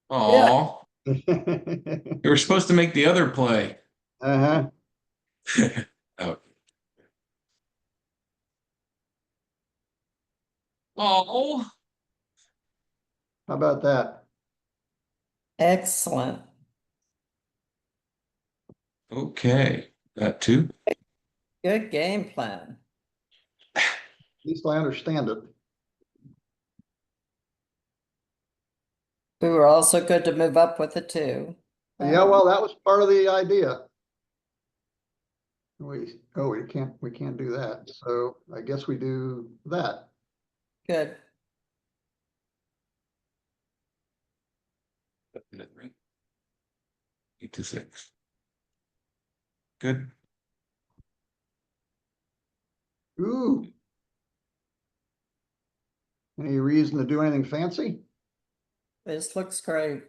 Speaker 1: aw,
Speaker 3: Uh-huh.
Speaker 1: you were supposed to make the other play. Oh. Oh,
Speaker 3: How about that?
Speaker 2: Excellent.
Speaker 1: okay. That too.
Speaker 2: Good game plan.
Speaker 3: At least I understand it.
Speaker 2: We were also good to move up with the 2.
Speaker 3: Yeah, well, that was part of the idea. We can't do that. So I guess we do that.
Speaker 2: Good.
Speaker 1: Right. 8 to 6. Good.
Speaker 3: Ooh. Any reason to do anything fancy?
Speaker 2: This looks great.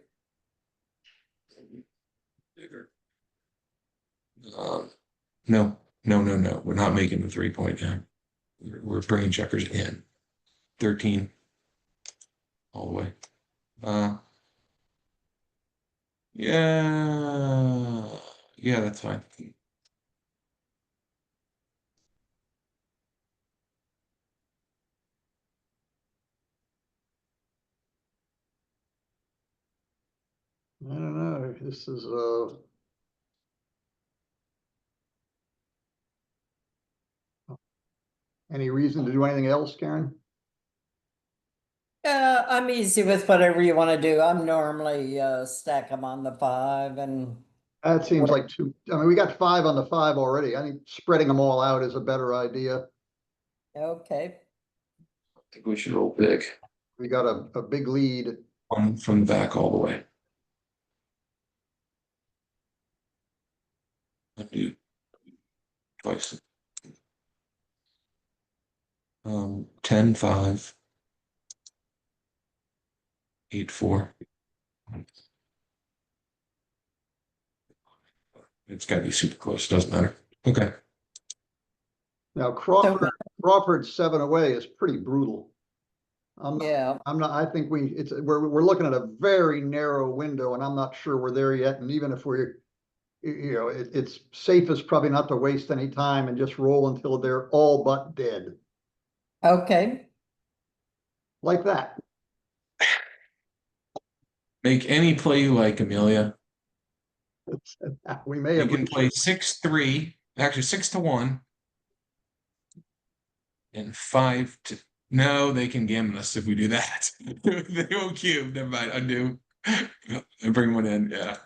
Speaker 1: Bigger. No. We're not making the 3-point game. We're bringing checkers in. 13 all the way. Yeah, that's fine.
Speaker 3: I don't know. This is any reason to do anything else, Karen?
Speaker 2: Yeah, I'm easy with whatever you want to do. I'm normally stack them on the 5 and
Speaker 3: That seems like too, I mean, we got 5 on the 5 already. I think spreading them all out is a better idea.
Speaker 2: okay.
Speaker 1: I think we should roll big.
Speaker 3: We got a big lead.
Speaker 1: One from the back all the way. Undo twice. 10, 5. 8-4. It's gotta be super close, doesn't matter. Okay.
Speaker 3: Now Crawford's 7 away is pretty brutal.
Speaker 2: Yeah,
Speaker 3: I think we're looking at a very narrow window and I'm not sure we're there yet. And even if we're, it's safest probably not to waste any time and just roll until they're all but dead.
Speaker 2: okay.
Speaker 3: Like that.
Speaker 1: Make any play you like, Amelia.
Speaker 3: We may
Speaker 1: You
Speaker 3: have.
Speaker 1: can play 6-3, actually 6-1. And 5 to no, they can gammon us if we do that. They won't cube. Never mind. Undo. And bring one in. Yeah.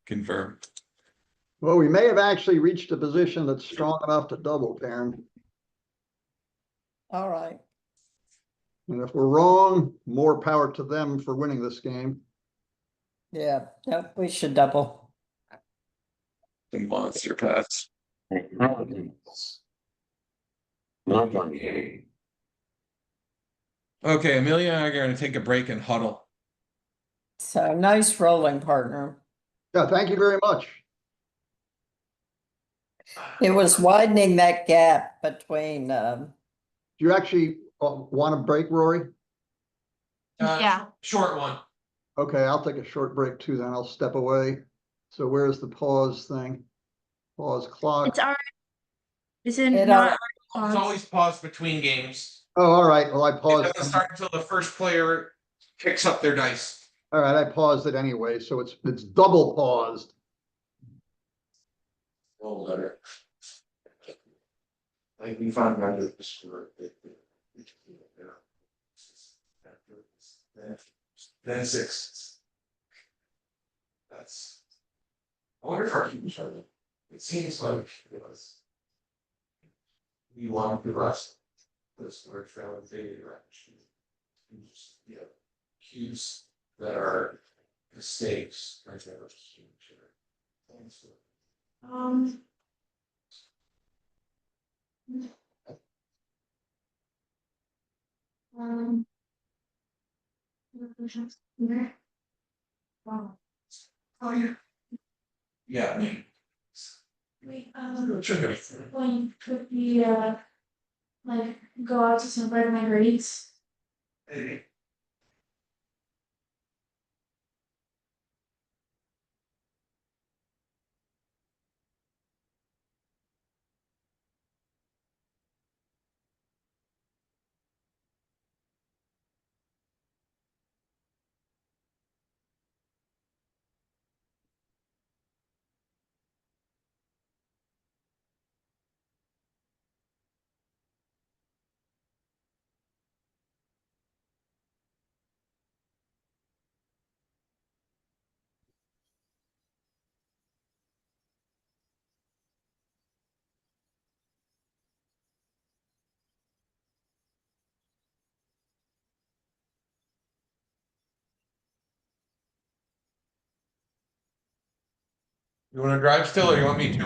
Speaker 1: Confirm.
Speaker 3: Well, we may have actually reached a position that's strong enough to double, Karen.
Speaker 2: All right.
Speaker 3: And if we're wrong, more power to them for winning this game.
Speaker 2: Yeah, no, we should double.
Speaker 1: The monster pass. Okay, Amelia and I are going to take a break and huddle.
Speaker 2: So nice rolling, partner.
Speaker 3: Yeah, thank you very much.
Speaker 2: It was widening that gap between,
Speaker 3: Do you actually want to break, Rory?
Speaker 4: Yeah.
Speaker 1: Short one.
Speaker 3: Okay, I'll take a short break too, then I'll step away. So where's the pause thing? Pause clock.
Speaker 4: It's already. Is it
Speaker 2: It
Speaker 4: not?
Speaker 1: It's always paused between games.
Speaker 3: Oh, all right. Well, I
Speaker 1: It
Speaker 3: paused.
Speaker 1: doesn't start until the first player picks up their dice.
Speaker 3: All right, I paused it anyway, so it's double paused.
Speaker 1: Roll letter. Like we found out this word. Then 6. That's. I wonder if our keepers are. It seems like it was. We want the rest. This word trail and data direction. Yeah. Cues that are mistakes. Right there.
Speaker 4: Um. Wow.
Speaker 1: Oh yeah. Yeah.
Speaker 4: Wait,
Speaker 1: Trigger.
Speaker 4: when could we like go out to celebrate my grades?
Speaker 1: Hey. You want to drive still, or you want me to?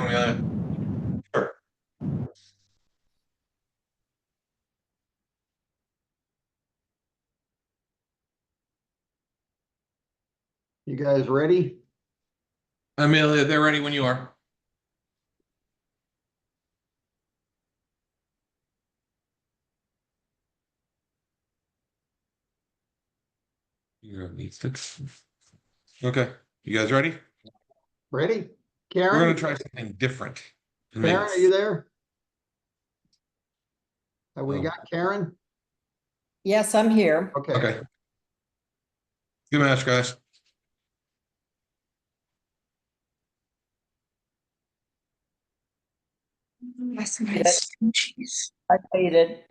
Speaker 1: Sure.
Speaker 3: You guys ready?
Speaker 1: Amelia, they're ready when you are. You're on these six. Okay, you guys ready?
Speaker 3: Ready?
Speaker 1: We're
Speaker 3: Karen?
Speaker 1: gonna try something different.
Speaker 3: Karen, are you there? Have we
Speaker 1: Oh.
Speaker 3: got Karen?
Speaker 2: yes, I'm here.
Speaker 3: Okay.
Speaker 1: Okay. Good match, guys.
Speaker 4: Yes,
Speaker 2: Yes.
Speaker 4: Jeez.
Speaker 2: I hate it.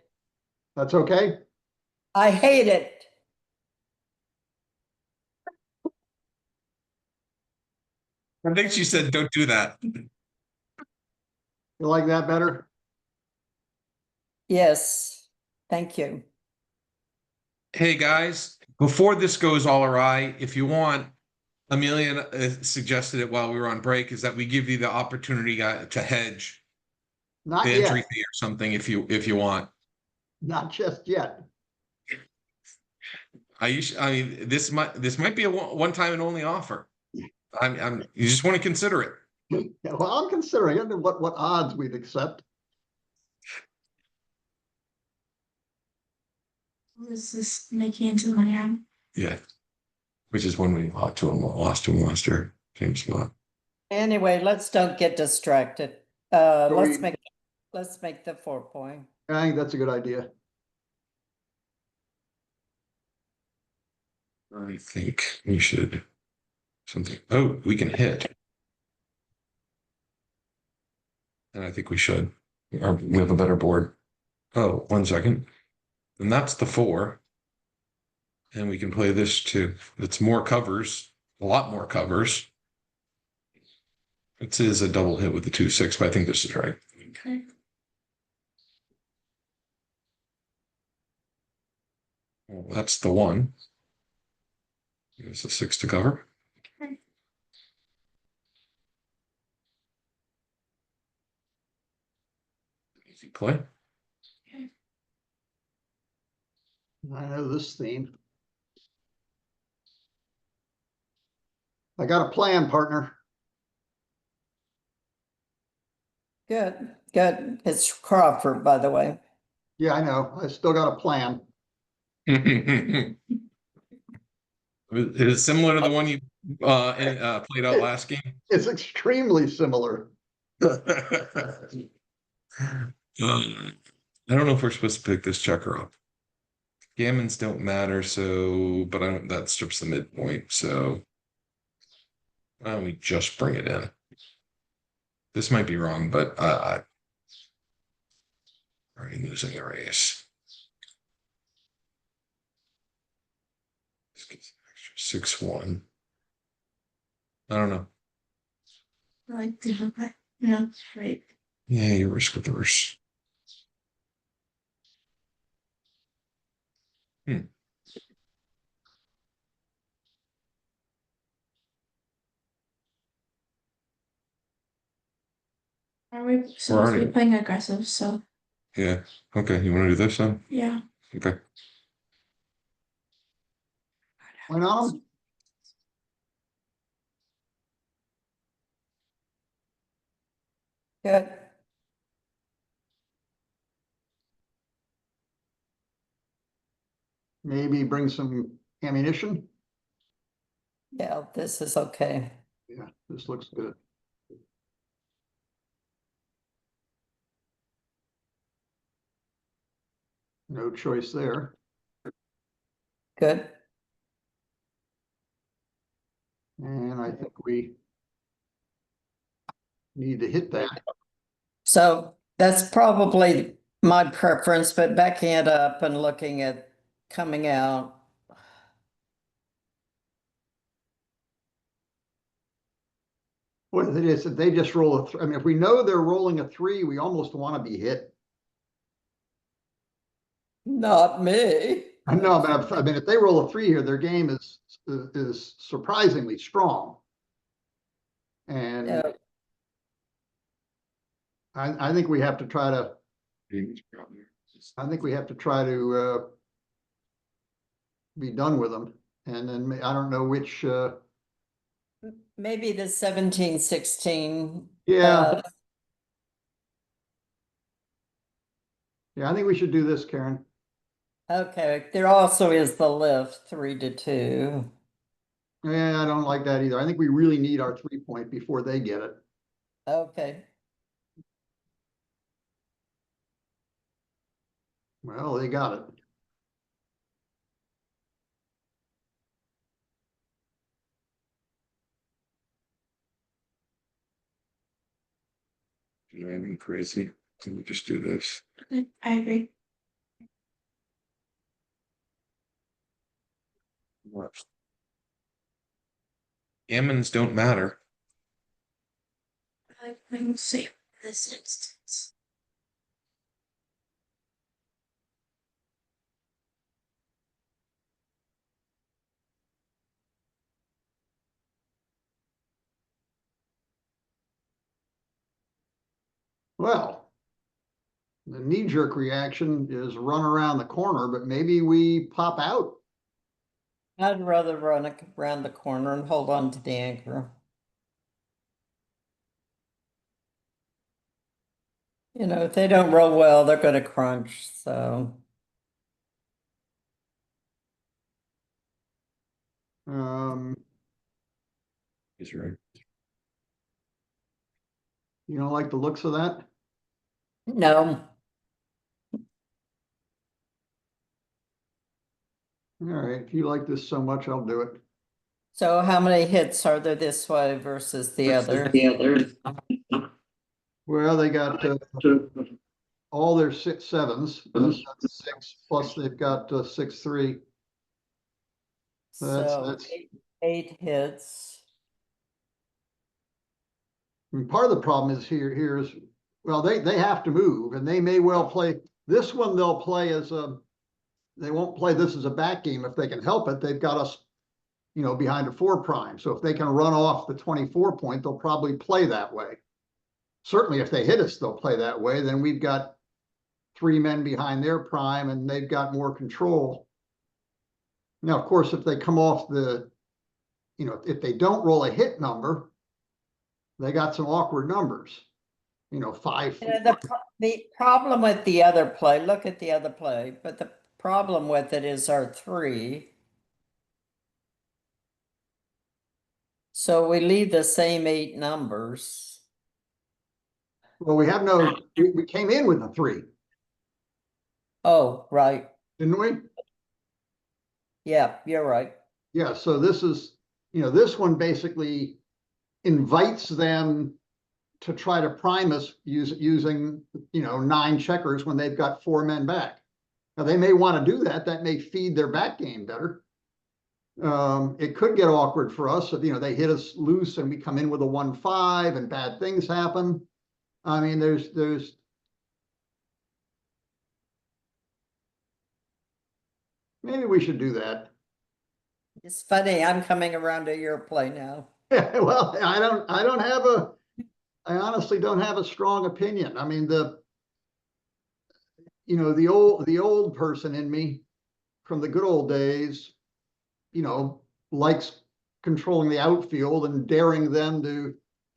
Speaker 3: That's okay?
Speaker 2: I hate it.
Speaker 1: I think she said, "Don't do that."
Speaker 3: You like that better?
Speaker 2: Yes, thank you.
Speaker 1: Hey guys, before this goes all awry, if you want, Amelia suggested it while we were on break, is that we give you the opportunity to hedge
Speaker 3: Not
Speaker 1: the
Speaker 3: yet.
Speaker 1: entry fee or something if you want.
Speaker 3: Not just yet.
Speaker 1: I mean, this might be a one time and only offer. You just want to consider it.
Speaker 3: Yeah, well, I'm considering it and what odds we'd accept.
Speaker 4: What is this making into my hand?
Speaker 1: Yeah. Which is when we lost to him last year. Same spot.
Speaker 2: Anyway, let's don't get distracted.
Speaker 3: So
Speaker 2: Let's make the 4 point.
Speaker 3: I think that's a good idea.
Speaker 1: I think we should something. Oh, we can hit. And I think we should. We have a better board. Oh, 1 second. And that's the 4. And we can play this too. It's more covers, a lot more covers. It is a double hit with the 2-6, but I think this is right.
Speaker 4: Okay.
Speaker 1: Well, that's the 1. It's a 6 to cover.
Speaker 4: Okay.
Speaker 1: Easy play.
Speaker 3: I know this theme. I got a plan, partner.
Speaker 2: Good, good. It's Crawford, by the way.
Speaker 3: Yeah, I know. I still got a plan.
Speaker 1: It is similar to the one you played out last game.
Speaker 3: It's extremely similar.
Speaker 1: I don't know if we're supposed to pick this checker up. Gammons don't matter, so but I don't that strips the midpoint, so why don't we just bring it in? This might be wrong, but I already losing the race. 6-1. I don't know.
Speaker 4: I like to have that. No, right.
Speaker 1: Yeah, you're risk averse.
Speaker 4: Are we supposed to be
Speaker 1: already-
Speaker 4: playing aggressive? So
Speaker 1: Yeah. Okay. You want to do this then?
Speaker 4: yeah.
Speaker 1: Okay.
Speaker 3: Went on them?
Speaker 2: Good.
Speaker 3: Maybe bring some ammunition.
Speaker 2: Yeah, this is okay.
Speaker 3: Yeah, this looks good. No choice there.
Speaker 2: Good.
Speaker 3: And I think we need to hit that.
Speaker 2: So that's probably my preference, but backing it up and looking at coming out.
Speaker 3: What it is, if they just roll I mean, if we know they're rolling a 3, we almost want to be hit.
Speaker 2: Not me.
Speaker 3: I know, but I mean, if they roll a 3 here, their game is surprisingly strong. And
Speaker 2: Yeah.
Speaker 3: I think we have to try to, I think we have to try to be done with them. And then I don't know which,
Speaker 2: Maybe the 17-16.
Speaker 3: yeah. Yeah, I think we should do this, Karen.
Speaker 2: Okay, there also is the lift 3-2.
Speaker 3: Yeah, I don't like that either. I think we really need our 3 point before they get it.
Speaker 2: Okay,
Speaker 3: Well, they got it.
Speaker 1: Driving crazy. Can we just do this?
Speaker 4: I agree.
Speaker 1: Gammons don't matter.
Speaker 4: I like playing safe in this instance.
Speaker 3: Well, the knee-jerk reaction is run around the corner, but maybe we pop out.
Speaker 2: I'd rather run around the corner and hold on to the anchor. You know, if they don't roll well, they're gonna crunch, so.
Speaker 1: He's right.
Speaker 3: You don't like the looks of that?
Speaker 2: No,
Speaker 3: All right, if you like this so much, I'll do it.
Speaker 2: so how many hits are there this way versus the other?
Speaker 3: Well, they got all their 6 7s, that's 6, plus they've got 6 3.
Speaker 2: So
Speaker 3: That's
Speaker 2: eight hits.
Speaker 3: I mean, part of the problem is here is, well, they have to move, and they may well play this one. They'll play as a, they won't play this as a back game if they can help it. They've got us, you know, behind a 4 prime. So if they can run off the 24 point, they'll probably play that way. Certainly, if they hit us, they'll play that way. Then we've got 3 men behind their prime, and they've got more control. Now, of course, if they come off the, you know, if they don't roll a hit number, they got some awkward numbers. You know, 5.
Speaker 2: You know, the problem with the other play, look at the other play, but the problem with it is our 3. So we leave the same 8 numbers.
Speaker 3: Well, we have no, we came in with a 3,
Speaker 2: Oh, right.
Speaker 3: didn't we?
Speaker 2: Yeah, you're right.
Speaker 3: Yeah, so this is, you know, this one basically invites them to try to prime us using, you know, 9 checkers when they've got 4 men back. Now, they may want to do that. That may feed their back game better. It could get awkward for us if, you know, they hit us loose and we come in with a 1-5 and bad things happen. I mean, there's maybe we should do that.
Speaker 2: It's funny, I'm coming around to your play now.
Speaker 3: Well, I honestly don't have a strong opinion. I mean, you know, the old person in me from the good old days, you know, likes controlling the outfield and daring them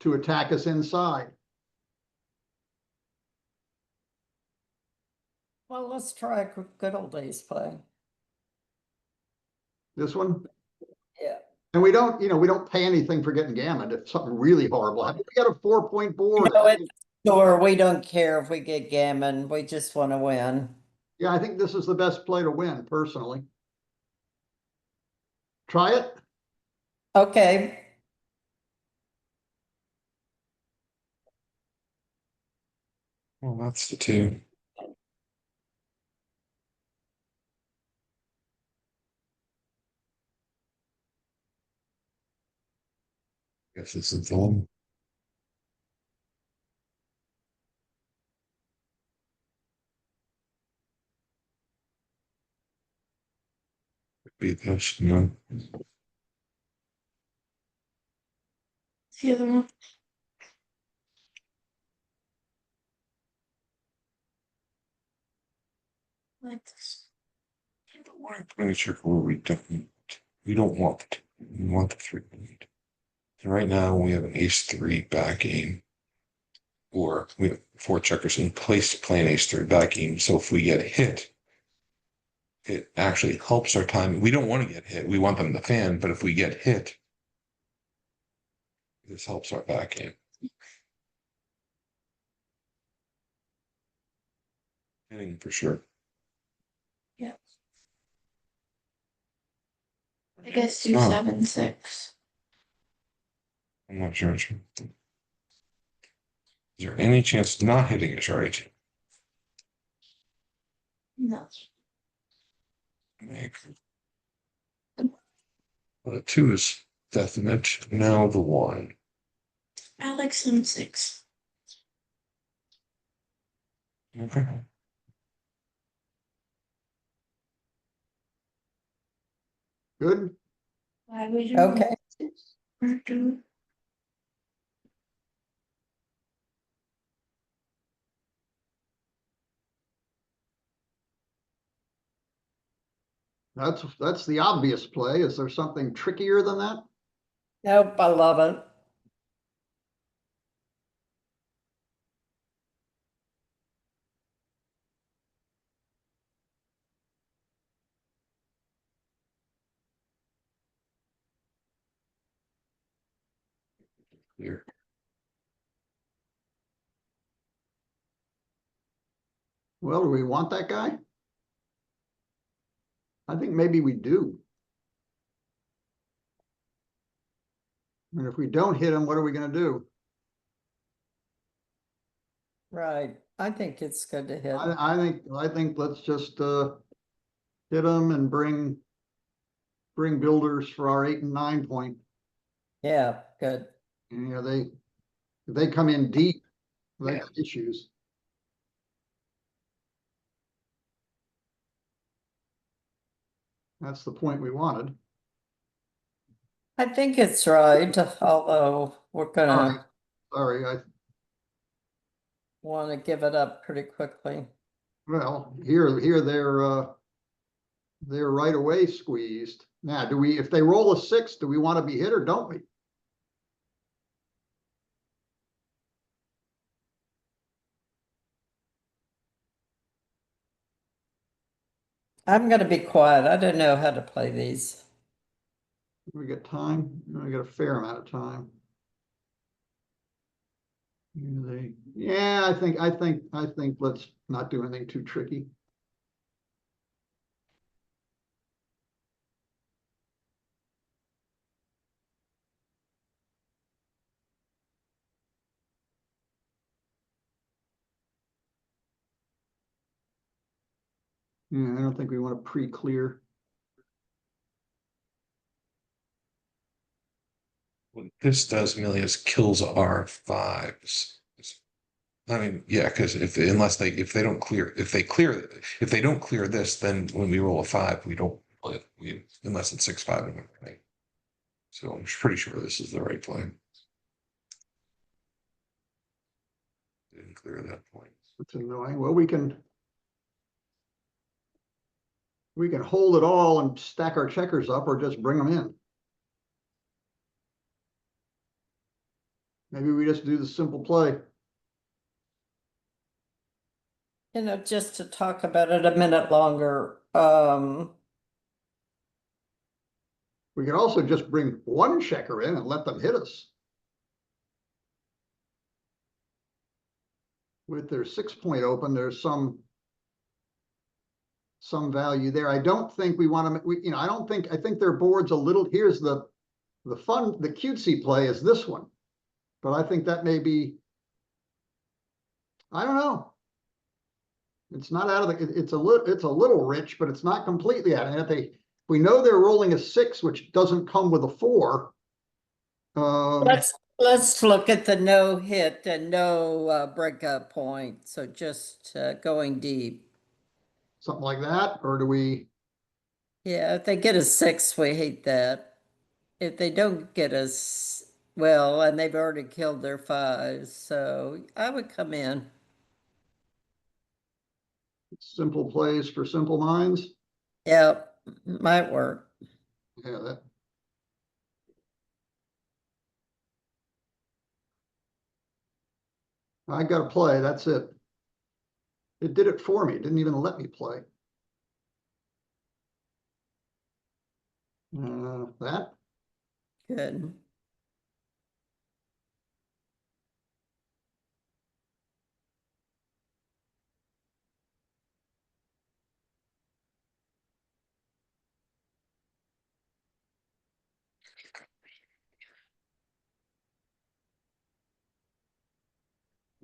Speaker 3: to attack us inside.
Speaker 2: Well, let's try a good old days play.
Speaker 3: This one,
Speaker 2: Yeah.
Speaker 3: and we don't, you know, we don't pay anything for getting gammoned if something really horrible happens. We got a 4-point board.
Speaker 2: No, it's sure, we don't care if we get gammon, we just want to win.
Speaker 3: Yeah, I think this is the best play to win, personally. Try it.
Speaker 2: Okay,
Speaker 1: Well, that's the 2. Guess this is the one. Be this, no.
Speaker 4: The other one. Like this.
Speaker 1: But we're putting a check where we don't want it. We want the 3 point. And right now we have an ace-3 back game. Or we have 4 checkers in place to play an ace-3 back game. So if we get hit, it actually helps our time. We don't want to get hit. We want them to fan, but if we get hit, this helps our back game. Hitting for sure.
Speaker 4: Yeah. I guess 2
Speaker 1: Oh.
Speaker 4: 7 6.
Speaker 1: I'm not sure. Is there any chance not hitting is right?
Speaker 4: No.
Speaker 1: Make. The 2 is definite. Now the 1.
Speaker 4: I like 7 6.
Speaker 1: Okay.
Speaker 3: Good.
Speaker 4: Why would you?
Speaker 2: okay.
Speaker 4: Or do
Speaker 3: That's the obvious play. Is there something trickier than that?
Speaker 2: Nope, I love it.
Speaker 1: Clear.
Speaker 3: Well, do we want that guy? I think maybe we do. And if we don't hit him, what are we gonna do?
Speaker 2: Right. I think it's good to hit.
Speaker 3: I think let's just hit him and bring builders for our 8 and 9 point.
Speaker 2: Yeah, good.
Speaker 3: You know, they come in deep, they
Speaker 1: Yeah.
Speaker 3: got issues. That's the point we wanted.
Speaker 2: I think it's right, although we're gonna
Speaker 3: Sorry,
Speaker 2: want to give it up pretty quickly.
Speaker 3: well, here they're right away squeezed. Now, if they roll a 6, do we want to be hit or don't we?
Speaker 2: I'm gonna be quiet. I don't know how to play these.
Speaker 3: We got time. We got a fair amount of time. Yeah, I think let's not do anything too tricky. Yeah, I don't think we want to pre-clear.
Speaker 1: What this does, Amelia, is kills our 5s. I mean, yeah, because if they don't clear if they don't clear this, then when we roll a 5, we don't play it. Unless it's 6-5 and everything. So I'm pretty sure this is the right play. Didn't clear that point.
Speaker 3: It's annoying. Well, we can hold it all and stack our checkers up or just bring them in. Maybe we just do the simple play.
Speaker 2: You know, just to talk about it a minute longer,
Speaker 3: We could also just bring one checker in and let them hit us. With their 6 point open, there's some value there. I don't think we want to, I think their board's a little, here's the fun, the cutesy play is this one. But I think that may be, I don't know. It's not out of it's a little rich, but it's not completely out. And if we know they're rolling a 6, which doesn't come with a 4.
Speaker 2: let's look at the no hit and no breakup point. So just going deep.
Speaker 3: Something like that, or do we?
Speaker 2: Yeah, if they get a 6, we hate that. If they don't get well, and they've already killed their 5s, so I would come in.
Speaker 3: Simple plays for simple minds.
Speaker 2: Yeah, might work.
Speaker 3: Yeah, that. I got to play. That's it. It did it for me. It didn't even let me play. That.
Speaker 2: Good.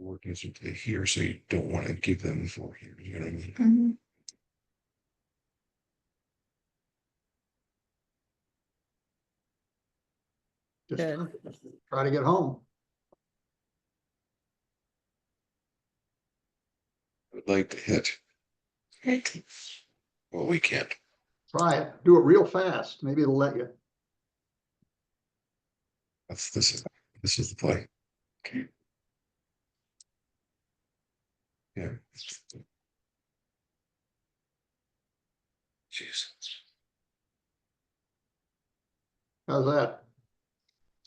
Speaker 1: Working here, so you don't want to give them 4 here. You know what I mean?
Speaker 4: Mhm.
Speaker 3: Just
Speaker 2: Good.
Speaker 3: try to get home.
Speaker 1: I'd like to hit. Well, we can't.
Speaker 3: Try it. Do it real fast. Maybe it'll let you.
Speaker 1: This is the play. Yeah. Jeez.
Speaker 3: How's that?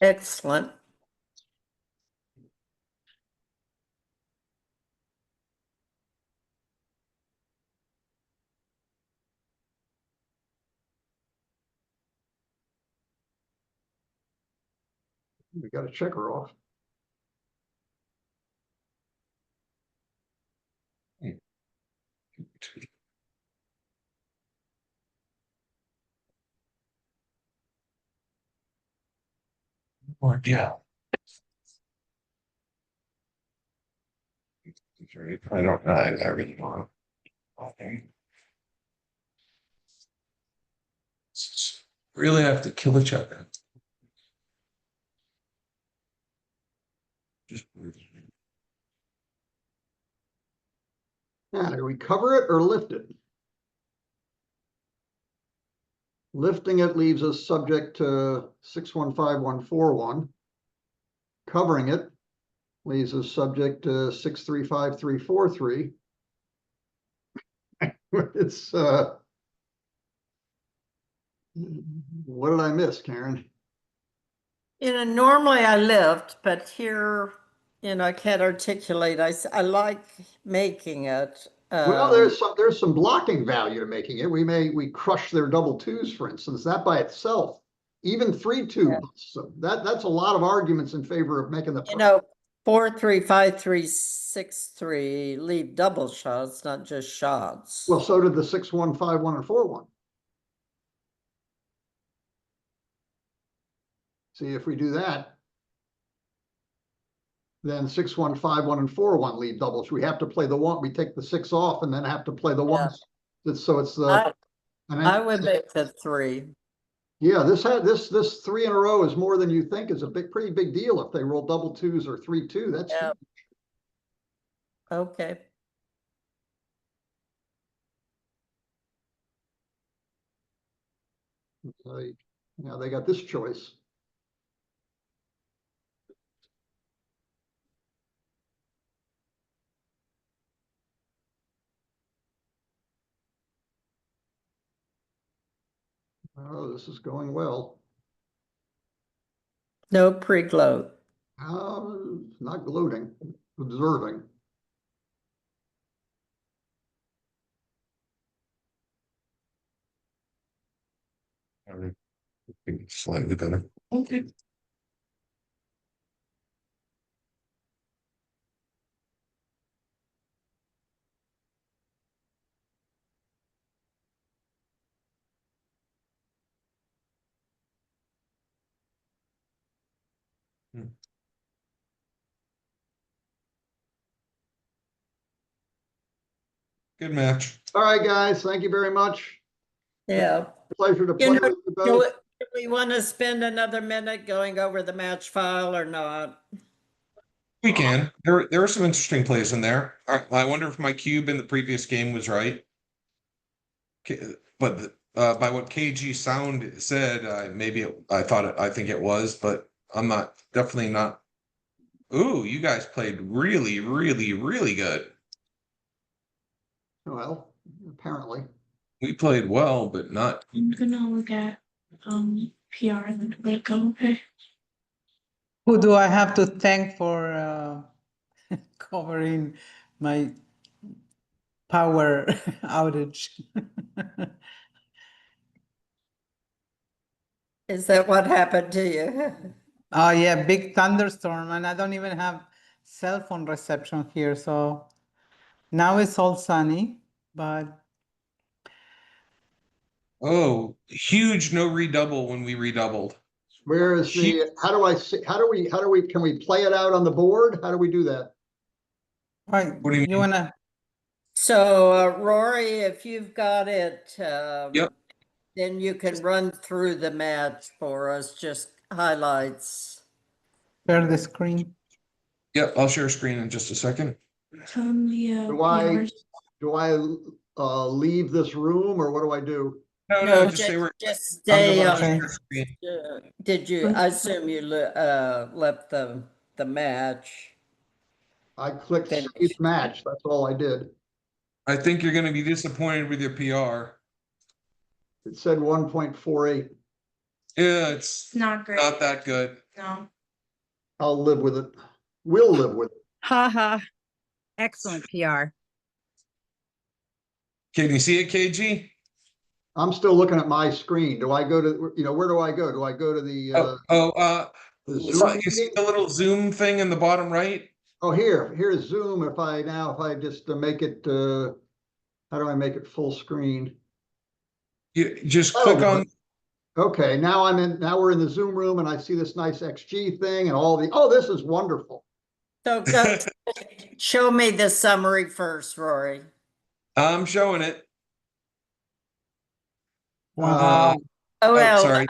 Speaker 2: Excellent.
Speaker 3: We got to check her off.
Speaker 1: Or, yeah. I don't know. I really want. Okay. Really have to kill each other. Just
Speaker 3: Now, do we cover it or lift it? Lifting it leaves us subject to 615141. Covering it leaves us subject to 635343. It's what did I miss, Karen?
Speaker 2: Normally I lift, but here, I can't articulate. I like making it.
Speaker 3: Well, there's some blocking value to making it. We crush their double twos, for instance. That by itself, even 3-2,
Speaker 2: Yeah.
Speaker 3: so that's a lot of arguments in favor of making the.
Speaker 2: 4-3-5-3-6-3 leave double shots, not just shots.
Speaker 3: Well, so did the 6-1, 5-1, and 4-1. See, if we do that, then 6-1, 5-1, and 4-1 leave doubles. We have to play the one. We take the 6 off and then have to play the ones. So it's the.
Speaker 2: I would make the 3.
Speaker 3: Yeah, this 3 in a row is more than you think is a pretty big deal if they roll double twos or 3-2. That's
Speaker 2: okay.
Speaker 3: yeah, they got this choice. Oh, this is going well.
Speaker 2: No pre-gloat.
Speaker 3: Not gloating, observing.
Speaker 1: Slightly better. Okay. Good match.
Speaker 3: All right, guys, thank you very much.
Speaker 2: Yeah.
Speaker 3: Pleasure to play with you both.
Speaker 2: Do we want to spend another minute going over the match file or not?
Speaker 1: We can. There are some interesting plays in there. I wonder if my cube in the previous game was right. But by what KG Sound said, I think it was, but I'm not, definitely not. Ooh, you guys played really, really, really good.
Speaker 3: Well, apparently.
Speaker 1: We played well, but not.
Speaker 4: I'm gonna look at PR and then we'll go, okay?
Speaker 6: Who do I have to thank for covering my power outage?
Speaker 2: Is that what happened to you?
Speaker 6: Oh yeah, big thunderstorm, and I don't even have cell phone reception here. So now it's all sunny, but
Speaker 1: Oh, huge no redouble when we redoubled.
Speaker 3: Where is the, how do I see, can we play it out on the board? How do we do that?
Speaker 6: right,
Speaker 1: What do you mean?
Speaker 6: wanna?
Speaker 2: So, Rory, if you've got it,
Speaker 1: Yep.
Speaker 2: then you can run through the match for us, just highlights.
Speaker 6: Share the screen.
Speaker 1: Yep, I'll share screen in just a second.
Speaker 4: Turn the
Speaker 3: Do I leave this room or what do I do?
Speaker 1: No, just say we're.
Speaker 2: Just stay
Speaker 1: I'm
Speaker 2: on.
Speaker 1: gonna
Speaker 6: Okay.
Speaker 1: share screen.
Speaker 2: Did you, I assume you left the match.
Speaker 3: I clicked
Speaker 2: Finish.
Speaker 3: save match. That's all I did.
Speaker 1: I think you're gonna be disappointed with your PR.
Speaker 3: It said 1.48.
Speaker 1: Yeah,
Speaker 4: It's not great.
Speaker 1: not that good.
Speaker 4: No.
Speaker 3: I'll live with it. We'll live with it.
Speaker 7: Haha. Excellent PR.
Speaker 1: Can you see it, KG?
Speaker 3: I'm still looking at my screen. Do I go to, where do I go? Do I go to the the Zoom
Speaker 1: You see
Speaker 3: meeting?
Speaker 1: the little Zoom thing in the bottom right?
Speaker 3: Oh, here's Zoom. If I just make it, how do I make it full screen?
Speaker 1: You just
Speaker 3: Oh,
Speaker 1: click
Speaker 3: no.
Speaker 1: on.
Speaker 3: Okay, now we're in the Zoom room and I see this nice XG thing and oh, this is wonderful.
Speaker 2: So go, show me the summary first, Rory.
Speaker 1: I'm showing it.
Speaker 6: Wow.
Speaker 2: Oh, well,
Speaker 1: Sorry.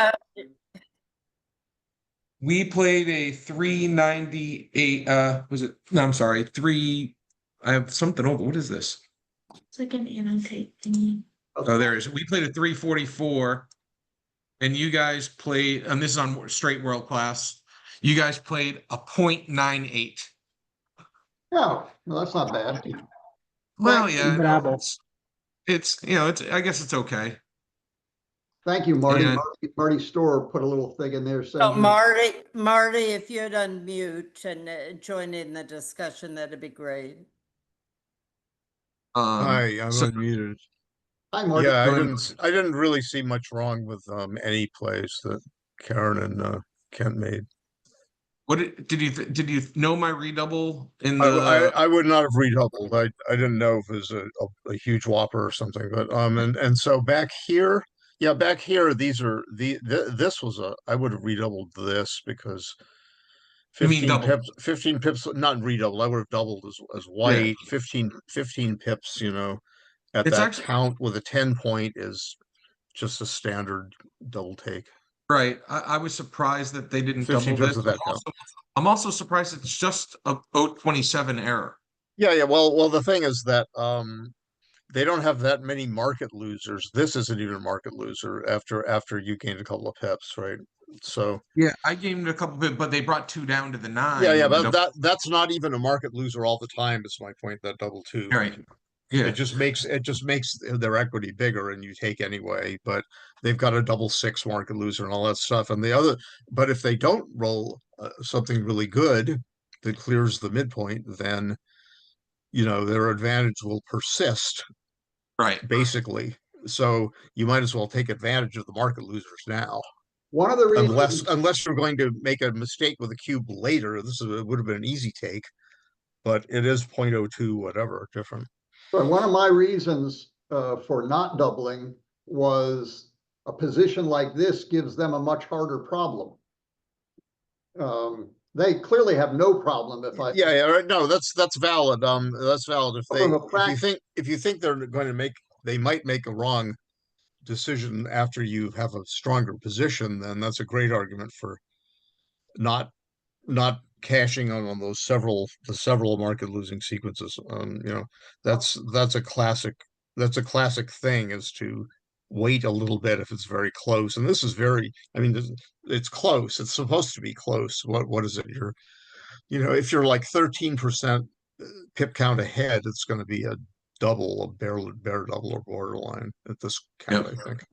Speaker 1: We played a 398. Was it? No, I'm sorry. I have something over. What is this?
Speaker 4: It's like an annotate thingy.
Speaker 1: Oh, there it is. We played a 344, and you guys played, and this is on straight world class. You guys played a 0.98.
Speaker 3: Yeah, well, that's not bad.
Speaker 1: Well, yeah,
Speaker 6: Bravo.
Speaker 1: it's I guess it's okay.
Speaker 3: Thank you, Marty.
Speaker 1: And-
Speaker 3: Marty Storr put a little thing in there
Speaker 2: So
Speaker 3: saying.
Speaker 2: Marty, if you'd unmute and join in the discussion, that'd be great.
Speaker 8: Hi, I'm
Speaker 1: so-
Speaker 8: unmuted.
Speaker 3: Hi, Marty.
Speaker 8: Yeah,
Speaker 1: Go ahead.
Speaker 8: I didn't really see much wrong with any plays that Karen and Kent made.
Speaker 1: What did you know my redouble in
Speaker 8: I,
Speaker 1: the?
Speaker 8: I would not have redoubled. I didn't know if it was a huge whopper or something. But and so back here, back here, these are this was I would have redoubled this because
Speaker 1: You mean
Speaker 8: 15 pips, not redoubled. I would have doubled as white. 15 pips, at
Speaker 1: It's
Speaker 8: that
Speaker 1: actually
Speaker 8: count with a 10 point is just a standard double take.
Speaker 1: right. I was surprised that they didn't
Speaker 8: 15
Speaker 1: double
Speaker 8: pips
Speaker 1: this.
Speaker 8: with that count.
Speaker 1: I'm also surprised it's just a 0.27 error.
Speaker 8: Yeah. Well, the thing is that they don't have that many market losers. This isn't even a market loser after you gained a couple of pips, right? So
Speaker 1: Yeah, I gained a couple bit, but they brought 2 down to the 9.
Speaker 8: yeah, but that's not even a market loser all the time. Is my point. That double 2,
Speaker 1: right. Yeah,
Speaker 8: it just makes their equity bigger, and you take anyway. But they've got a double 6 market loser and all that stuff. And but if they don't roll something really good that clears the midpoint, then their advantage will persist.
Speaker 1: right.
Speaker 8: Basically, so you might as well take advantage of the market losers now.
Speaker 3: One of the reasons,
Speaker 8: Unless you're going to make a mistake with a cube later, it would have been an easy take, but it is 0.02, whatever, different.
Speaker 3: one of my reasons for not doubling was a position like this gives them a much harder problem. They clearly have no problem if I.
Speaker 8: Yeah, no, that's valid. That's valid. If you think they're going to they might make a wrong decision after you have a stronger position, then that's a great argument for not cashing on those several market losing sequences. That's a classic thing, is to wait a little bit if it's very close. And this is it's close. It's supposed to be close. What is it? If you're like 13% pip count ahead, it's going to be a double, a bare double or borderline at this count, I think,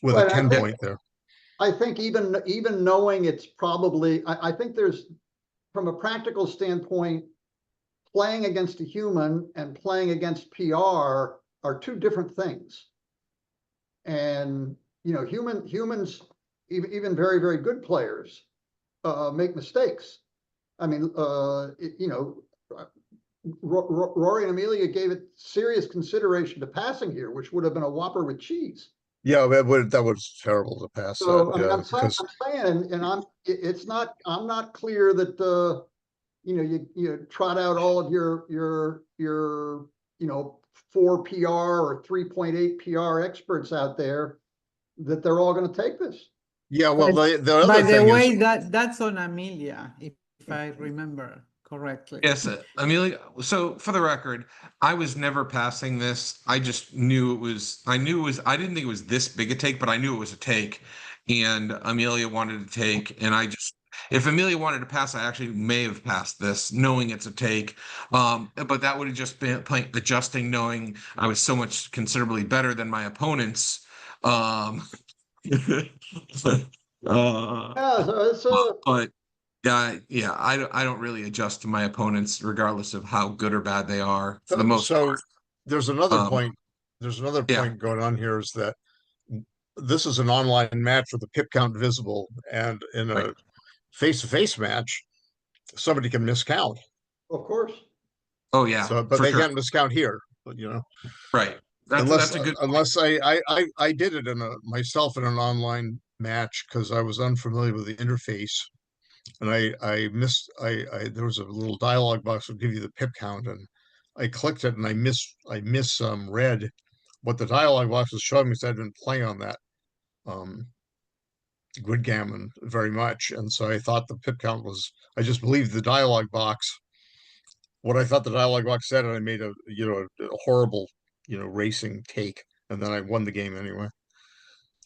Speaker 8: with a 10 point there.
Speaker 3: I think even knowing it's probably, I think there's, from a practical standpoint, playing against a human and playing against PR are 2 different things. And, humans, even very, very good players, make mistakes. I mean, Rory and Amelia gave it serious consideration to passing here, which would have been a whopper with cheese.
Speaker 8: Yeah, that was terrible to pass.
Speaker 3: So
Speaker 8: that.
Speaker 3: I'm saying, and I'm not clear that you trot out all of your 4 PR or 3.8 PR experts out there, that they're all going to take this.
Speaker 8: Yeah, well, the other
Speaker 6: By the
Speaker 8: thing
Speaker 6: way,
Speaker 8: is,
Speaker 6: that's on Amelia, if I remember correctly.
Speaker 1: Yes, Amelia. So for the record, I was never passing this. I just knew it was. I didn't think it was this big a take, but I knew it was a take. And Amelia wanted to take, and if Amelia wanted to pass, I actually may have passed this, knowing it's a take. But that would have just been adjusting, knowing I was so much considerably better than my opponents.
Speaker 3: Yeah, so it's
Speaker 1: But yeah, I don't really adjust to my opponents regardless of how good or bad they are for the most
Speaker 8: So
Speaker 1: part.
Speaker 8: there's another
Speaker 1: Um,
Speaker 8: point. There's another
Speaker 1: yeah,
Speaker 8: point going on here is that this is an online match with the pip count visible, and in
Speaker 1: right.
Speaker 8: a face-to-face match, somebody can miscount.
Speaker 3: of course.
Speaker 1: Oh yeah,
Speaker 8: So, but
Speaker 1: for
Speaker 8: they
Speaker 1: sure.
Speaker 8: can't miscount here, you know,
Speaker 1: Right.
Speaker 8: unless
Speaker 1: That's a good point.
Speaker 8: unless I did it in a myself in an online match because I was unfamiliar with the interface, and I missed there was a little dialogue box that would give you the pip count, and I clicked it and I read what the dialogue box was showing me, so I didn't play on that Gammon very much, and so I thought the pip count was, I just believed the dialogue box, what I thought the dialogue box said, and I made a horrible racing take, and then I won the game anyway.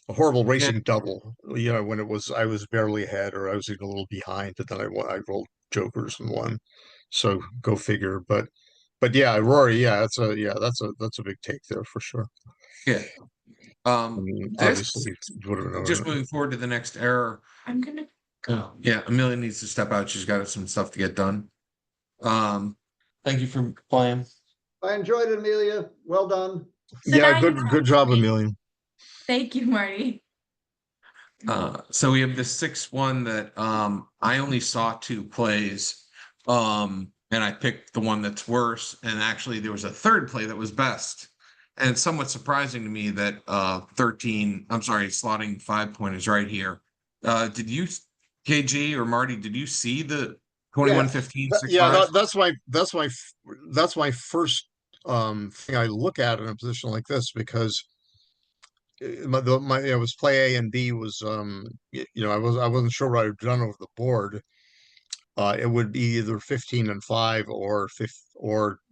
Speaker 8: A horrible
Speaker 1: Yeah,
Speaker 8: racing double, when it was I was barely ahead or I was even a little behind, but then I rolled jokers and won. So go figure. But yeah, Rory, yeah, that's a big take there for sure.
Speaker 1: yeah.
Speaker 8: I mean,
Speaker 1: This
Speaker 8: obviously, you would have known
Speaker 1: just
Speaker 8: it.
Speaker 1: moving forward to the next error.
Speaker 4: I'm gonna
Speaker 1: Oh, yeah, Amelia needs to step out. She's got some stuff to get done. Thank you for playing.
Speaker 3: I enjoyed it, Amelia. Well done.
Speaker 4: So
Speaker 8: Yeah,
Speaker 4: now you
Speaker 8: good job, Amelia.
Speaker 4: Thank you, Marty.
Speaker 1: So we have this 6-1 that I only saw 2 plays. And I picked the one that's worse. And actually there was a third play that was best. And it's somewhat surprising to me that 13, I'm sorry, slotting 5 point is right here. Did you, KG or Marty, did you see the 21-15 6-5?
Speaker 8: That's my first thing I look at in a position like this, because it was play A and B was I wasn't sure what I'd done over the board. It would be either 15 and 5 or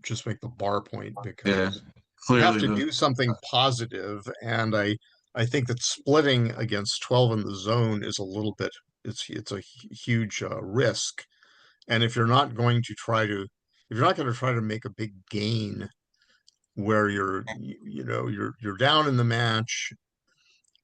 Speaker 8: just make the bar point,
Speaker 1: Yeah,
Speaker 8: because you have
Speaker 1: clearly
Speaker 8: to do something positive, and I think that splitting against 12 in the zone is a little bit, it's a huge risk. And if you're not going to try to make a big gain where you're down in the match,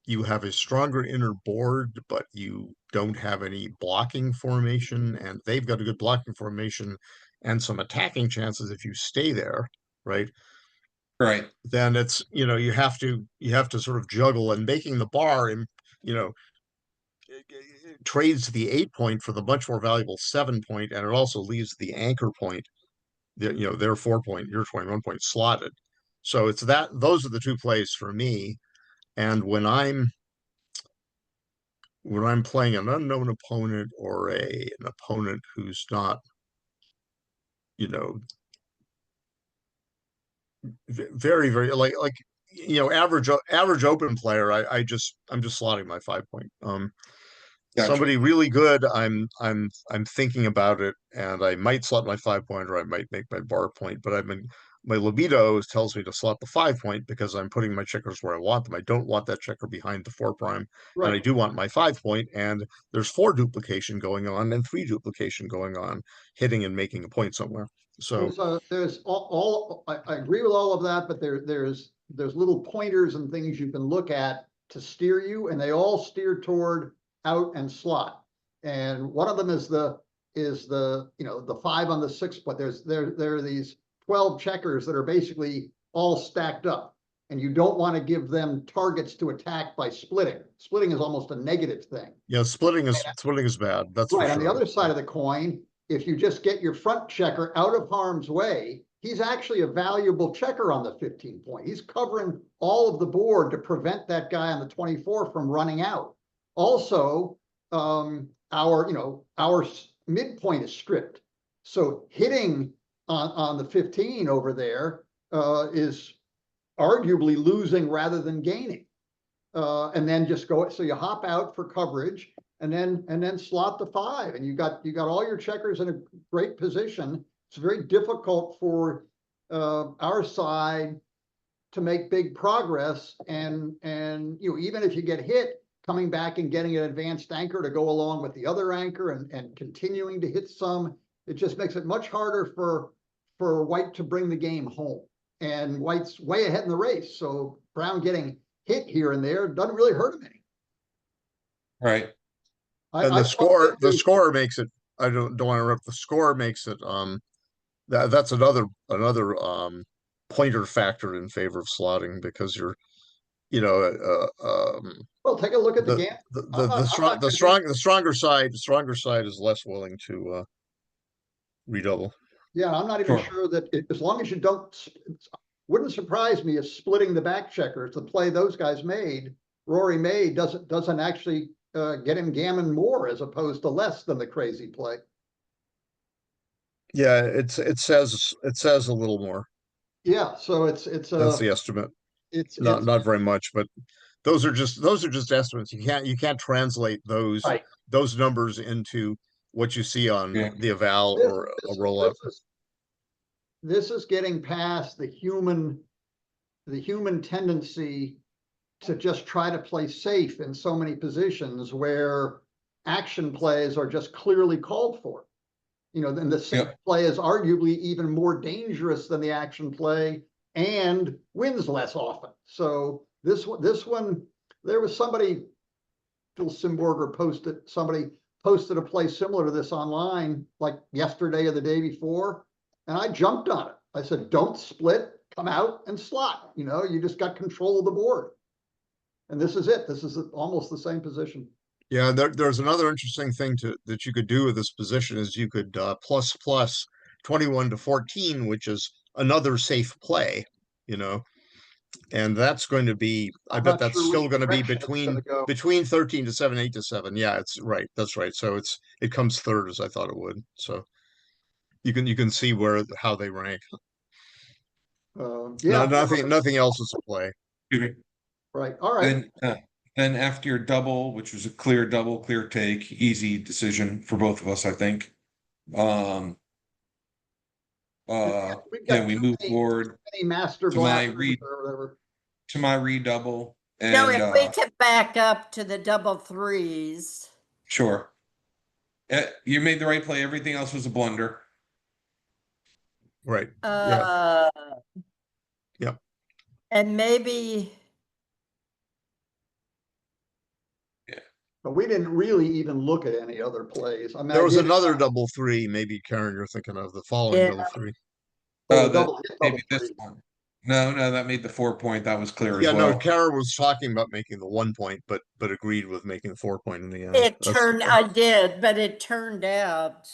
Speaker 8: you have a stronger inner board, but you don't have any blocking formation, and they've got a good blocking formation and some attacking chances if you stay there, right?
Speaker 1: right.
Speaker 8: Then it's, you have to sort of juggle, and making the bar, and trades the 8 point for the much more valuable 7 point, and it also leaves the anchor point, their 4 point, your 21 point slotted. So it's those are the 2 plays for me. And when I'm playing an unknown opponent, or an opponent who's not, very, very average open player, I'm just slotting my 5 point.
Speaker 1: Gotcha.
Speaker 8: Somebody really good, I'm thinking about it, and I might slot my 5 point, or I might make my bar point, but my libido tells me to slot the 5 point because I'm putting my checkers where I want them. I don't want that checker behind the 4 prime, and I do want my 5 point, and there's 4 duplication going on and 3 duplication going on, hitting and making a point somewhere. So
Speaker 3: there's I agree with all of that, but there's little pointers and things you can look at to steer you, and they all steer toward out and slot. And one of them is the 5 on the 6, but there are these 12 checkers that are basically all stacked up, and you don't want to give them targets to attack by splitting. Splitting is almost a negative thing.
Speaker 8: Yeah, splitting is bad. That's
Speaker 3: right.
Speaker 8: For
Speaker 3: On
Speaker 8: sure.
Speaker 3: the other side of the coin, if you just get your front checker out of harm's way, he's actually a valuable checker on the 15 point. He's covering all of the board to prevent that guy on the 24 from running out. Also, our midpoint is stripped. So hitting on the 15 over there is arguably losing rather than gaining. And then just go, so you hop out for coverage, and then slot the 5, and you got all your checkers in a great position. It's very difficult for our side to make big progress, and even if you get hit, coming back and getting an advanced anchor to go along with the other anchor, and continuing to hit some, it just makes it much harder for White to bring the game home. And White's way ahead in the race, so Brown getting hit here and there doesn't really hurt him any.
Speaker 1: Right.
Speaker 8: And
Speaker 3: I thought
Speaker 8: the score makes it, I don't want to interrupt, the score makes it, that's another pointer factor in favor of slotting, because you're, you know,
Speaker 3: well, take a look at the game.
Speaker 8: the stronger side is less willing to redouble.
Speaker 3: Yeah, I'm not even
Speaker 1: Sure.
Speaker 3: sure that as long as you don't, wouldn't surprise me if splitting the back checkers, the play those guys made, Rory made, doesn't actually get him gammon more as opposed to less than the crazy play.
Speaker 8: Yeah, it says a little more.
Speaker 3: Yeah, so it's
Speaker 8: That's the estimate.
Speaker 3: it's
Speaker 8: Not very much, but those are just estimates. You can't translate
Speaker 3: right.
Speaker 8: those numbers into what you see on
Speaker 1: Yeah.
Speaker 8: the eval
Speaker 3: This-
Speaker 8: or a
Speaker 3: this-
Speaker 8: rollout.
Speaker 3: This is getting past the human tendency to just try to play safe in so many positions where action plays are just clearly called for. You know, then the safe play is arguably even more dangerous than the action play and wins less often. So this one, there was somebody, Phil Simborger somebody posted a play similar to this online like yesterday or the day before, and I jumped on it. I said, don't split, come out and slot. You know, you just got control of the board. And this is it. This is almost the same position.
Speaker 8: Yeah, there's another interesting thing that you could do with this position is you could plus 21 to 14, which is another safe play, you know, and that's going to be, I bet that's still going to be between 13 to 7, 8 to 7. Yeah, it's right. That's right. So it comes third as I thought it would. So you can see how they rank.
Speaker 3: Yeah,
Speaker 8: nothing else is a play.
Speaker 3: Right. All right.
Speaker 1: Then after your double, which was a clear double, clear take, easy decision for both of us, I think. Then we move forward
Speaker 3: master
Speaker 1: to my redouble. And
Speaker 2: Now, if we could back up to the double threes.
Speaker 1: Sure. You made the right play. Everything else was a blunder.
Speaker 8: Right.
Speaker 2: Yeah.
Speaker 8: Yep.
Speaker 2: And maybe.
Speaker 1: Yeah.
Speaker 3: But we didn't really even look at any other plays. I mean,
Speaker 8: there was another double three, maybe Karen, you're thinking of the following double three.
Speaker 1: Maybe this one. No, that made the 4 point. That was clear as well.
Speaker 8: Yeah, no, Kara was talking about making the 1 point, but agreed with making the 4 point in the end.
Speaker 2: I did, but it turned out,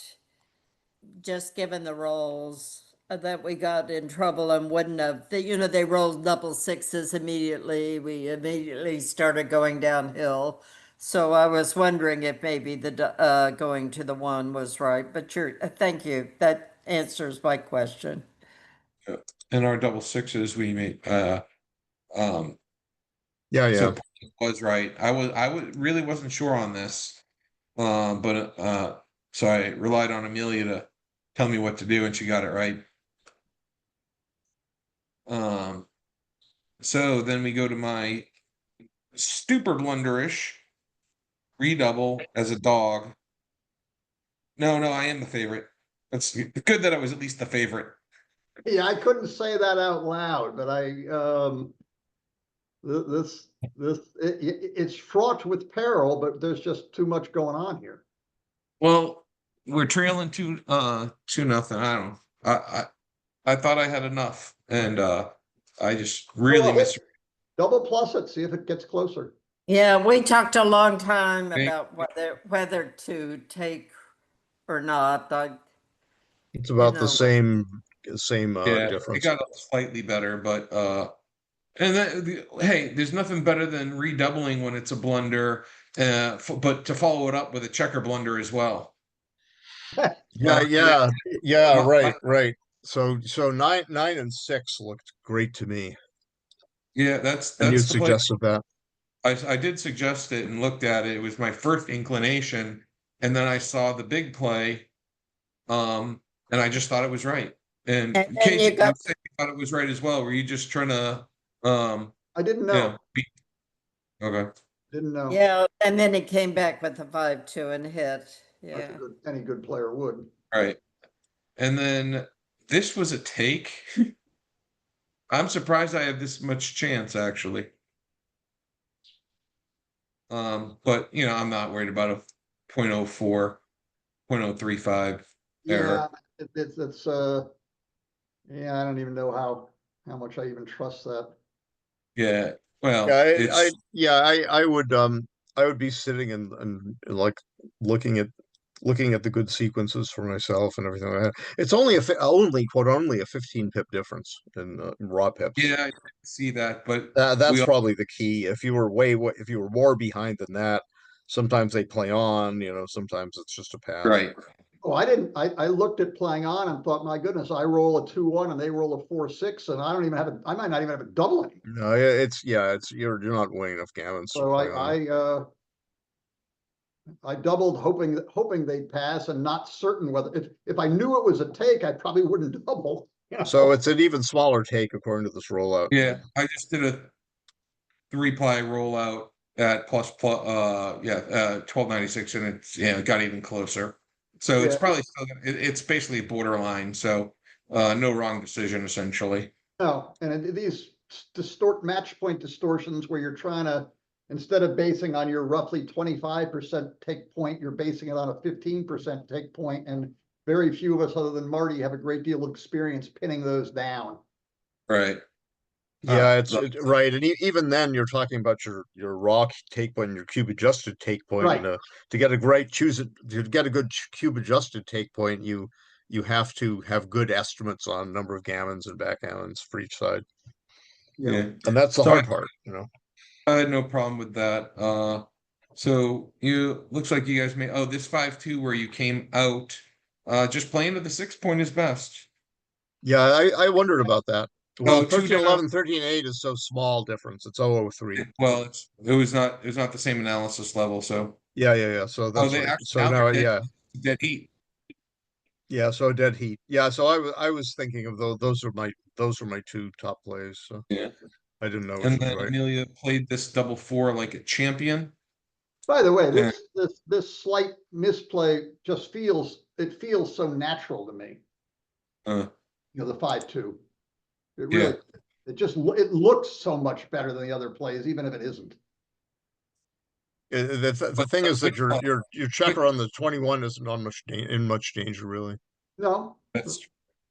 Speaker 2: just given the rolls, that we got in trouble and wouldn't have. They rolled double sixes immediately. We immediately started going downhill. So I was wondering if maybe the going to the 1 was right. But thank you. That answers my question.
Speaker 1: In our double sixes, we made
Speaker 8: Yeah.
Speaker 1: So it was right. I really wasn't sure on this, but so I relied on Amelia to tell me what to do, and she got it right. So then we go to my super blunderish redouble as a dog. No, I am the favorite. It's good that I was at least the favorite.
Speaker 3: Yeah, I couldn't say that out loud, but it's fraught with peril, but there's just too much going on here.
Speaker 1: Well, we're trailing 2-0. I don't know. I thought I had enough, and I just really missed.
Speaker 3: Double plus it, see if it gets closer.
Speaker 2: Yeah, we talked a long time about whether to take or not.
Speaker 8: It's about the same difference.
Speaker 1: It got slightly better, but hey, there's nothing better than redoubling when it's a blunder, but to follow it up with a checker blunder as well.
Speaker 8: Right. So 9 and 6 looked great to me.
Speaker 1: Yeah, that's
Speaker 8: you suggested that.
Speaker 1: I did suggest it and looked at it. It was my first inclination, and then I saw the big play, and I just thought it was right. And Casey, you thought it was right as well. Were you just trying to?
Speaker 3: I didn't know.
Speaker 1: Okay.
Speaker 3: Didn't know.
Speaker 2: Yeah, and then he came back with a 5-2 and hit. Yeah.
Speaker 3: Any good player would.
Speaker 1: Right. And then this was a take. I'm surprised I have this much chance, actually. But I'm not worried about a 0.04, 0.035
Speaker 3: Yeah,
Speaker 1: error.
Speaker 3: it's yeah, I don't even know how much I even trust that.
Speaker 1: Yeah, well,
Speaker 8: Yeah,
Speaker 1: it's
Speaker 8: I would be sitting and like looking at the good sequences for myself and everything like that. It's only only a 15 pip difference in raw pips.
Speaker 1: yeah, I didn't see that, but
Speaker 8: That's
Speaker 1: we all,
Speaker 8: probably the key. If you were if you were more behind than that, sometimes they play on, sometimes it's just a pass.
Speaker 1: right.
Speaker 3: Oh, I didn't, I looked at playing on and thought, my goodness, I roll a 2-1 and they roll a 4-6 and I don't even have I might not even have a double anymore.
Speaker 8: No, you're not winning enough gammons to
Speaker 3: So
Speaker 8: play on.
Speaker 3: I doubled hoping they'd pass and not certain whether, if I knew it was a take, I probably wouldn't double.
Speaker 8: So it's an even smaller take according to this rollout.
Speaker 1: Yeah, I just did a 3-ply rollout at plus 1296, and it's it got even closer. So it's
Speaker 3: Yeah.
Speaker 1: probably still it's basically borderline. So no wrong decision essentially.
Speaker 3: No, and these match point distortions where you're trying to, instead of basing on your roughly 25% take point, you're basing it on a 15% take point, and very few of us other than Marty have a great deal of experience pinning those down.
Speaker 1: Right.
Speaker 8: Yeah, right. And even then you're talking about your raw take point and your cube adjusted take point.
Speaker 3: Right.
Speaker 8: To get a good cube adjusted take point, you have to have good estimates on number of gammons and backgammons for each side.
Speaker 1: Yeah.
Speaker 8: And that's the hard part,
Speaker 1: I had no problem with that. So looks like you guys made this 5-2 where you came out. Just playing to the 6 point is best.
Speaker 8: Yeah, I wondered about that. Well,
Speaker 1: Oh, 2 down.
Speaker 8: 13-11, 13-8 is so small difference. It's 003.
Speaker 1: Well, it was not the same analysis level. So
Speaker 8: Yeah. So that's
Speaker 1: they
Speaker 8: right.
Speaker 1: actually
Speaker 8: So now,
Speaker 1: dead heat.
Speaker 8: Yeah, so dead heat. Yeah, so I was thinking of those are my two top plays. So
Speaker 1: Yeah.
Speaker 8: I didn't know which
Speaker 1: And
Speaker 8: was
Speaker 1: then
Speaker 8: right.
Speaker 1: Amelia played this 4 like a champion.
Speaker 3: By the way,
Speaker 1: Yeah.
Speaker 3: this slight misplay just feels so natural to me. The 5-2. It really, it looks so much better than the other plays, even if it isn't.
Speaker 8: The thing is that your checker on the 21 isn't in much danger really.
Speaker 3: No.
Speaker 1: That's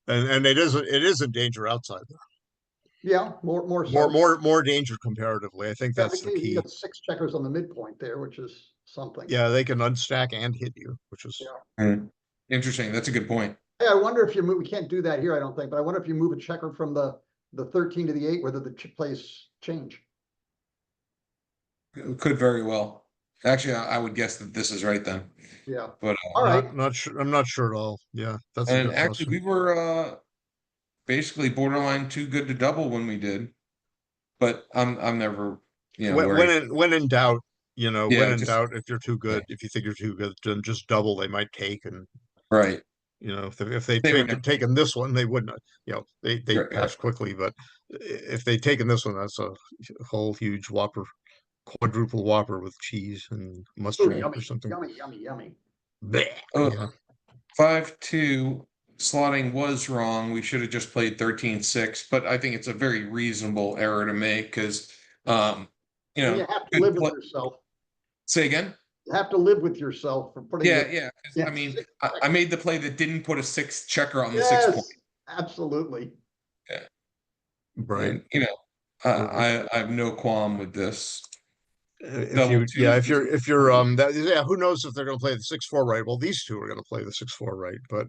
Speaker 8: And it is in danger outside there.
Speaker 3: Yeah,
Speaker 8: more danger comparatively. I think that's the key.
Speaker 3: You got 6 checkers on the midpoint there, which is something.
Speaker 8: Yeah, they can unstack and hit you, which is
Speaker 1: interesting. That's a good point.
Speaker 3: Hey, I wonder if we can't do that here, I don't think, but I wonder if you move a checker from the 13 to the 8, whether the plays change.
Speaker 1: It could very well. Actually, I would guess that this is right then.
Speaker 3: Yeah.
Speaker 1: But
Speaker 3: all right.
Speaker 8: Not sure. I'm not sure at all. Yeah, that's a good
Speaker 1: actually
Speaker 8: question.
Speaker 1: we were basically borderline too good to double when we did. But I'm never
Speaker 8: when in doubt, when in doubt, if you're too good, if you think you're too good, then just double. They might take and
Speaker 1: right.
Speaker 8: If they taken this one, they wouldn't. They pass quickly, but if they'd taken this one, that's a whole huge Whopper, quadruple Whopper with cheese and mustard or something.
Speaker 3: Yummy.
Speaker 8: Yeah.
Speaker 1: 5-2 slotting was wrong. We should have just played 13-6, but I think it's a very reasonable error to make because
Speaker 3: you have to live with yourself.
Speaker 1: Say again.
Speaker 3: You have to live with yourself for putting.
Speaker 1: Yeah. I mean, I made the play that didn't put a 6 checker on the 6 point.
Speaker 3: Absolutely.
Speaker 1: Yeah.
Speaker 8: Right.
Speaker 1: And, I have no qualm with this.
Speaker 8: If you're who knows if they're going to play the 6-4 right? Well, these two are going to play the 6-4 right, but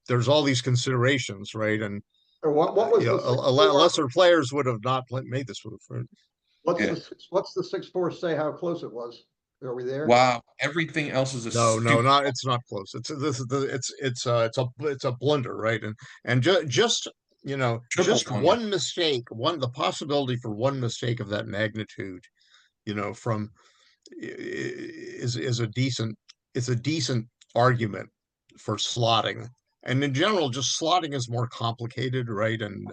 Speaker 8: there's all these considerations, right? And
Speaker 3: what was
Speaker 8: lesser players would have not made this move, right?
Speaker 3: What's the 6-4 say how close it was? Are we there?
Speaker 1: Wow, everything else is
Speaker 8: it's not close. It's a blunder, right? And just one mistake, the possibility for one mistake of that magnitude, from is a decent argument for slotting. And in general, just slotting is more complicated, right? And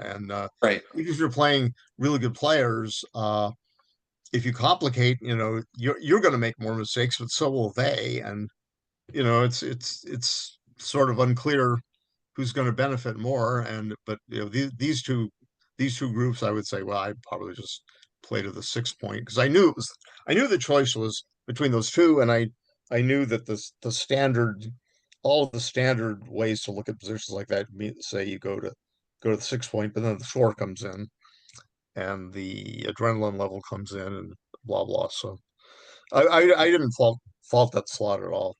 Speaker 1: right.
Speaker 8: If you're playing really good players, if you complicate, you're going to make more mistakes, but so will they. And it's sort of unclear who's going to benefit more. But these two groups, I would say, well, I'd probably just play to the 6 point because I knew the choice was between those two, and I I knew that the standard, all of the standard ways to look at positions like that, say you go to the 6 point, but then the score comes in, and the adrenaline level comes in, and blah blah. So I didn't fault that slot at all.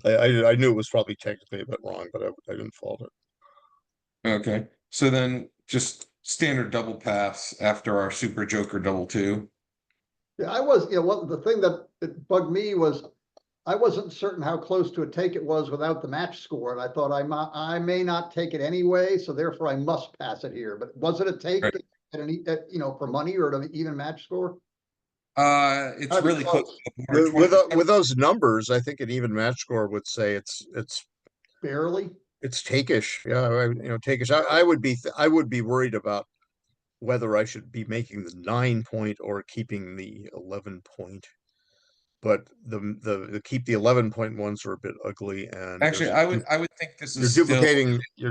Speaker 8: I knew it was probably technically a bit wrong, but I didn't fault it.
Speaker 1: Okay, so then just standard double pass after our super joker double two.
Speaker 3: Yeah, what the thing that it bugged me was I wasn't certain how close to a take it was without the match score, and I thought I may not take it anyway, so therefore I must pass it here. But was it a take
Speaker 1: Right.
Speaker 3: for money or an even match score?
Speaker 1: It's
Speaker 3: That'd be
Speaker 1: really close.
Speaker 8: With those numbers, I think an even match score would say it's
Speaker 3: Barely.
Speaker 8: take-ish. Yeah, take-ish. I would be worried about whether I should be making the 9 point or keeping the 11 point. But the keep the 11 point ones are a bit ugly, and
Speaker 1: Actually, I would think this
Speaker 8: you're
Speaker 1: is still.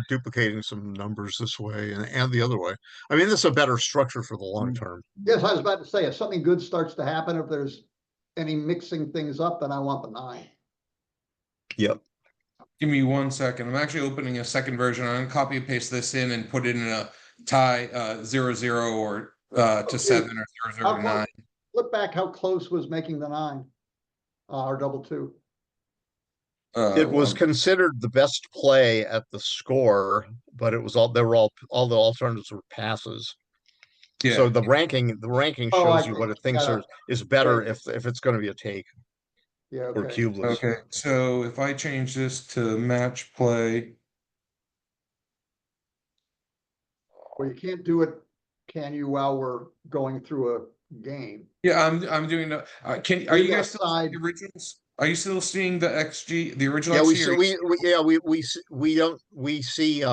Speaker 8: duplicating some numbers this way and the other way. I mean, this is a better structure for the long term.
Speaker 3: Yes, I was about to say, if something good starts to happen, if there's any mixing things up, then I want the 9.
Speaker 8: Yep.
Speaker 1: Give me 1 second. I'm actually opening a second version. I'm gonna copy and paste this in and put it in a tie 0-0 or to 7 or 0-0 to 9.
Speaker 3: Look back how close was making the 9 or double two.
Speaker 8: It was considered the best play at the score, but it was all the alternatives were passes.
Speaker 1: Yeah.
Speaker 8: So the ranking shows you what it thinks is better
Speaker 3: Okay.
Speaker 8: if it's going to be a take.
Speaker 3: Yeah.
Speaker 8: Or cubeless.
Speaker 1: Okay, so if I change this to match play.
Speaker 3: Well, you can't do it, can you, while we're going through a game?
Speaker 1: Yeah, I'm doing the. Are you guys still
Speaker 3: side
Speaker 1: seeing the originals? Are you still seeing the XG, the original?
Speaker 8: Yeah,
Speaker 1: XG,
Speaker 8: we see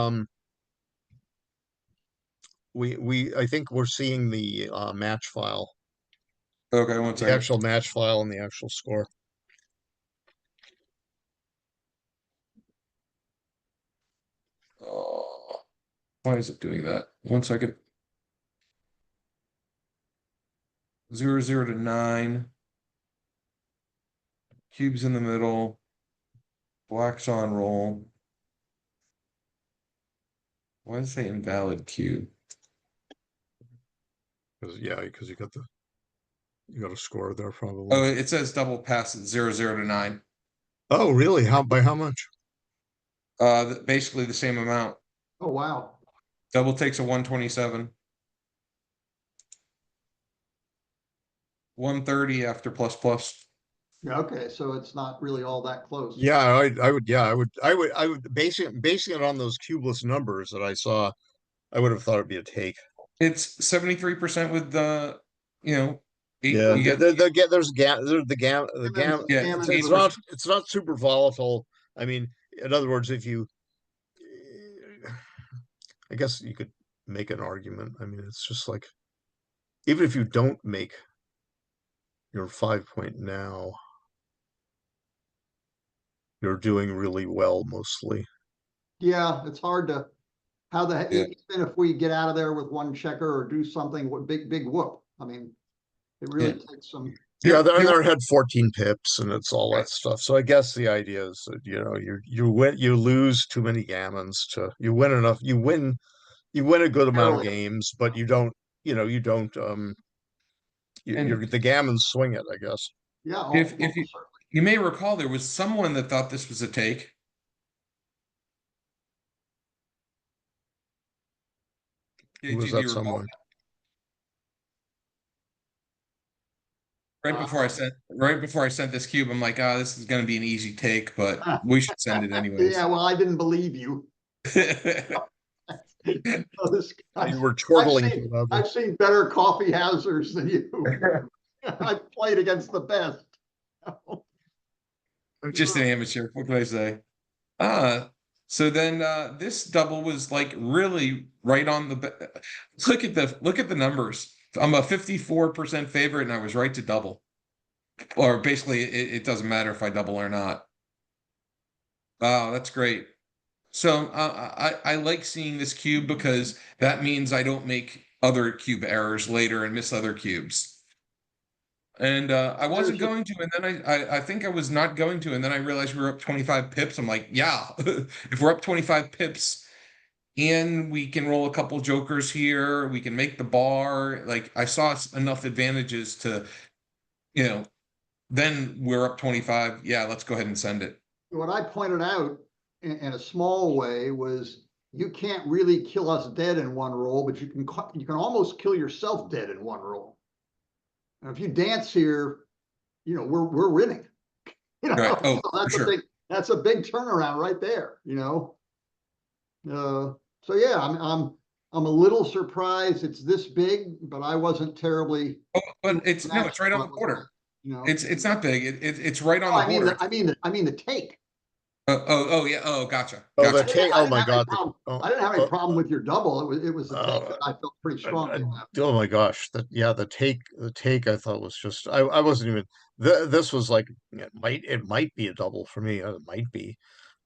Speaker 8: I think we're seeing the match file.
Speaker 1: Okay, 1
Speaker 8: The
Speaker 1: second.
Speaker 8: actual match file and the actual score.
Speaker 1: Oh, why is it doing that? 1 second. 0-0 to 9. Cubes in the middle. Black's on roll. Why does it say invalid cube?
Speaker 8: Because you got a score there probably.
Speaker 1: Oh, it says double pass at 0-0 to 9.
Speaker 8: Oh, really? By how much?
Speaker 1: Basically the same amount.
Speaker 3: Oh, wow.
Speaker 1: Double takes a 127. 130 after plus plus.
Speaker 3: Yeah, okay, so it's not really all that close.
Speaker 8: Yeah, I would basing it on those cubeless numbers that I saw, I would have thought it'd be a take.
Speaker 1: It's 73% with the,
Speaker 8: Yeah,
Speaker 1: you get
Speaker 8: there's the gam.
Speaker 1: Yeah,
Speaker 8: It's not super volatile. I mean, in other words, if you, I guess you could make an argument. I mean, it's just like, even if you don't make your 5 point now, you're doing really well mostly.
Speaker 3: Yeah, it's hard to even if we get out of there with one checker or do something with big whoop. I mean, it really takes some.
Speaker 8: Yeah, they're had 14 pips and it's all that stuff. So I guess the idea is that you lose too many gammons you win enough. You win a good amount of games, but you don't. The gammons swing it, I guess.
Speaker 3: Yeah.
Speaker 1: If you may recall, there was someone that thought this was a take.
Speaker 8: Who was that someone?
Speaker 1: Right before I sent this cube, I'm like, this is going to be an easy take, but we should send it anyways.
Speaker 3: Yeah, well, I didn't believe you.
Speaker 8: You were chortling.
Speaker 3: I've seen better coffee houses than you. I've played against the best.
Speaker 1: I'm just an amateur. What can I say? So then this double was like really right on the. Look at the numbers. I'm a 54% favorite, and I was right to double. Or basically, it doesn't matter if I double or not. Oh, that's great. So I like seeing this cube because that means I don't make other cube errors later and miss other cubes. And I wasn't
Speaker 3: There's a-
Speaker 1: going to, and then I think I was not going to, and then I realized we were up 25 pips. I'm like, yeah, if we're up 25 pips and we can roll a couple jokers here, we can make the bar. Like I saw enough advantages to, you know, then we're up 25. Yeah, let's go ahead and send it.
Speaker 3: What I pointed out in a small way was you can't really kill us dead in one roll, but you can almost kill yourself dead in one roll. And if you dance here, you know, we're winning. You know,
Speaker 1: Right. Oh,
Speaker 3: so that's
Speaker 1: for
Speaker 3: a
Speaker 1: sure.
Speaker 3: that's a big turnaround right there, you know. So yeah, I'm a little surprised it's this big, but I wasn't terribly.
Speaker 1: Oh, but it's no, it's right on the
Speaker 3: That's
Speaker 1: border.
Speaker 3: You know,
Speaker 1: It's not big. It's right on
Speaker 3: no,
Speaker 1: the border.
Speaker 3: I mean the take.
Speaker 1: Oh yeah. Oh, gotcha.
Speaker 8: Oh,
Speaker 1: Gotcha.
Speaker 8: the take. Oh my God.
Speaker 3: I didn't have any problem with your double. It was the take that I felt pretty strongly about.
Speaker 8: Oh my gosh, the take I thought was just I wasn't even this was like it might be a double for me. It might be.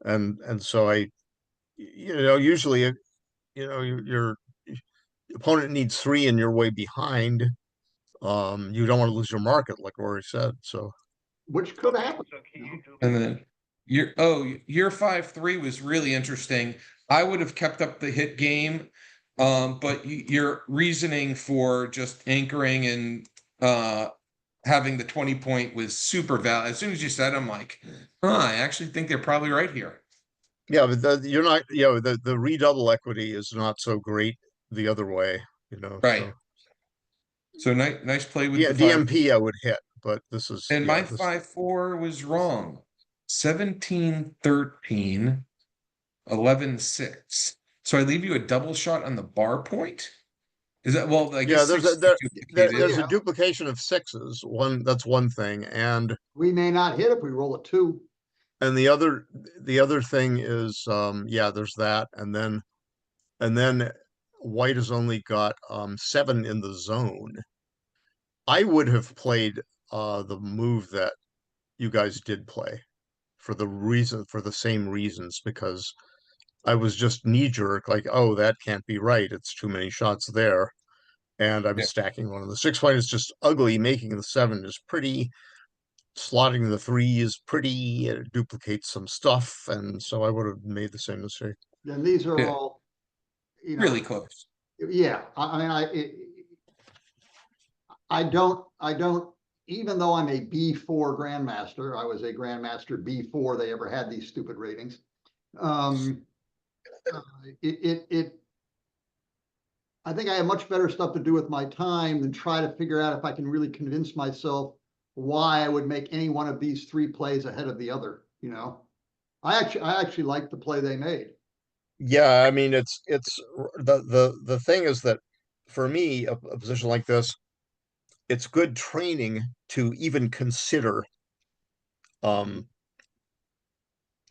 Speaker 8: And so usually your opponent needs three and you're way behind. You don't want to lose your market, like Rory said. So
Speaker 3: Which could happen.
Speaker 1: And then your 5-3 was really interesting. I would have kept up the hit game, but your reasoning for just anchoring and having the 20 point was super valid. As soon as you said, I'm like, I actually think they're probably right here.
Speaker 8: yeah, but you're not, the redouble equity is not so great the other way,
Speaker 1: Right. So nice play with
Speaker 8: yeah,
Speaker 1: the 5.
Speaker 8: DMP I would hit, but this is
Speaker 1: And my 5-4 was wrong. 17-13, 11-6. So I leave you a double shot on the bar point. Is that I guess
Speaker 8: there's a duplication of sixes. That's one thing, and
Speaker 3: we may not hit if we roll a 2.
Speaker 8: And the other thing is there's that, and then white has only got 7 in the zone. I would have played the move that you guys did play for the same reasons, because I was just knee jerk, like, oh, that can't be right. It's too many shots there. And I'm stacking one of the 6 point is just ugly. Making the 7 is pretty. Slotting the 3 is pretty. It duplicates some stuff, and so I would have made the same mistake.
Speaker 3: Then these are all,
Speaker 1: really close.
Speaker 3: Yeah, I mean, I don't. Even though I'm a B4 grandmaster, I was a grandmaster B4. They ever had these stupid ratings. I think I have much better stuff to do with my time than try to figure out if I can really convince myself why I would make any one of these 3 plays ahead of the other. I actually like the play they made.
Speaker 8: Yeah, I mean, it's the thing is that for me, a position like this, it's good training to even consider 11-6,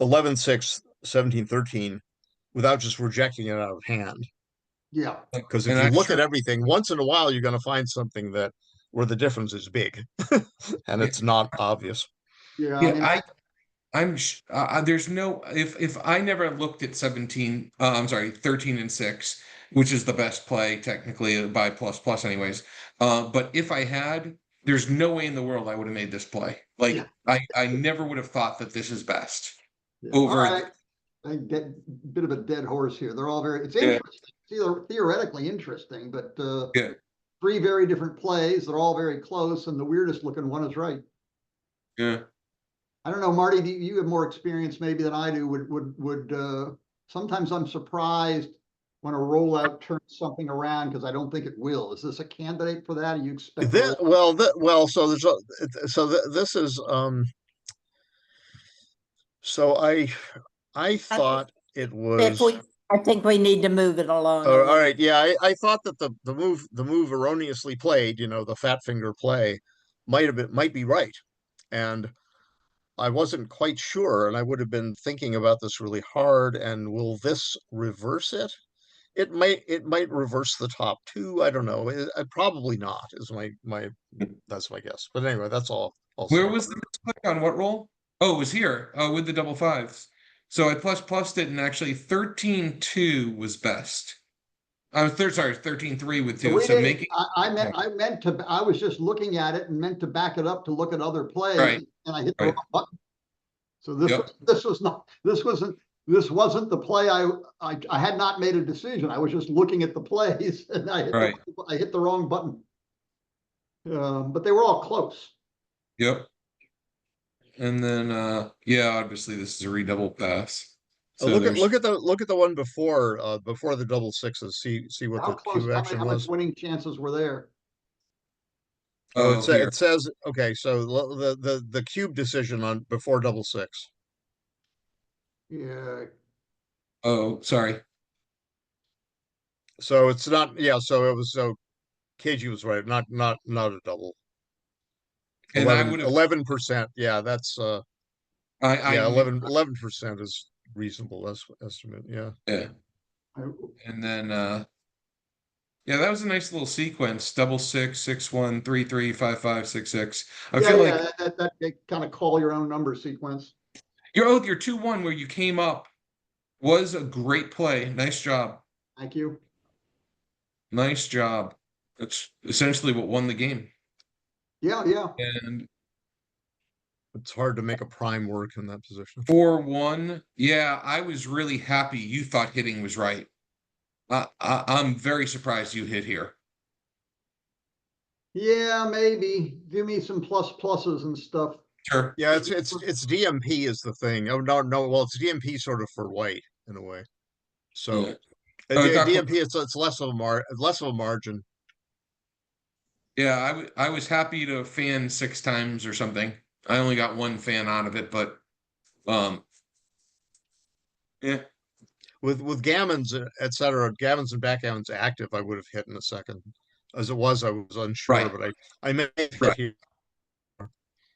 Speaker 8: 17-13 without just rejecting it out of hand.
Speaker 3: Yeah.
Speaker 8: Because if you look at everything, once in a while, you're going to find something where the difference is big and it's not obvious.
Speaker 3: Yeah.
Speaker 1: There's no, if I never looked at 13 and 6, which is the best play technically by plus anyways. But if I had, there's no way in the world I would have made this play. Like I never would have thought that this is best over.
Speaker 3: Right. I get a bit of a dead horse here. They're all it's interesting. It's theoretically interesting, but 3 very different plays. They're all very close, and the weirdest looking one is right.
Speaker 1: Yeah.
Speaker 3: I don't know, Marty, you have more experience maybe than I do. Would sometimes I'm surprised when a rollout turns something around because I don't think it will. Is this a candidate for that? Are you expect
Speaker 8: this is so I thought it was.
Speaker 2: I think we need to move it along.
Speaker 8: All right, yeah, I thought that the move erroneously played, the fat finger play, might be right, and I wasn't quite sure, and I would have been thinking about this really hard. And will this reverse it? It might reverse the top 2. I don't know. Probably not. Is that's my guess. But anyway, that's all.
Speaker 1: Where was the misclick on what roll? Oh, it was here with the double 5s. So I plus it, and actually 13-2 was best. I was sorry, 13-3 with
Speaker 3: So
Speaker 1: two.
Speaker 3: we
Speaker 1: So
Speaker 3: didn't,
Speaker 1: making
Speaker 3: I was just looking at it and meant to back it up to look at other plays,
Speaker 1: Right.
Speaker 3: and I hit the
Speaker 1: Right.
Speaker 3: wrong button. So
Speaker 1: Yep.
Speaker 3: this wasn't the play. I had not made a decision. I was just looking at the plays and
Speaker 1: Right.
Speaker 3: I hit the wrong button. But they were all close.
Speaker 1: Yep. And then yeah, obviously this is a redouble pass. So
Speaker 8: look
Speaker 1: there's
Speaker 8: at the one before the double sixes. See what
Speaker 3: How
Speaker 8: the
Speaker 3: close,
Speaker 8: cue action
Speaker 3: how much
Speaker 8: was.
Speaker 3: winning chances were there?
Speaker 8: Oh,
Speaker 1: here.
Speaker 8: it says okay. So the cube decision on before double six.
Speaker 3: Yeah,
Speaker 1: Oh, sorry.
Speaker 8: So it's not. Yeah. So it was. So KG was right. Not a double.
Speaker 1: And I would have
Speaker 8: 11%. Yeah, that's
Speaker 1: I
Speaker 8: yeah,
Speaker 1: knew
Speaker 8: 11% is reasonable estimate. Yeah.
Speaker 1: yeah.
Speaker 3: I-
Speaker 1: And then yeah, that was a nice little sequence. 6 6 1 3 3 5 5 6 6. I
Speaker 3: yeah,
Speaker 1: feel
Speaker 3: yeah,
Speaker 1: like
Speaker 3: that kind of call your own number sequence.
Speaker 1: your 2-1 where you came up was a great play. Nice job.
Speaker 3: Thank you.
Speaker 1: Nice job. That's essentially what won the game.
Speaker 3: Yeah, yeah.
Speaker 1: And
Speaker 8: It's hard to make a prime work in that position.
Speaker 1: 4-1. Yeah, I was really happy you thought hitting was right. I'm very surprised you hit here.
Speaker 3: Yeah, maybe. Give me some pluses and stuff.
Speaker 1: Sure.
Speaker 8: Yeah, it's DMP is the thing. Oh no, well, it's DMP sort of for white in a way. So
Speaker 1: Yeah. Oh,
Speaker 8: DMP it's less of a margin.
Speaker 1: Yeah, I was happy to fan 6 times or something. I only got 1 fan out of it, but yeah.
Speaker 8: With gammons, etc., gammons and backgammons active, I would have hit in a second. As it was, I was unsure,
Speaker 1: Right.
Speaker 8: but I may hit
Speaker 1: Right.
Speaker 8: here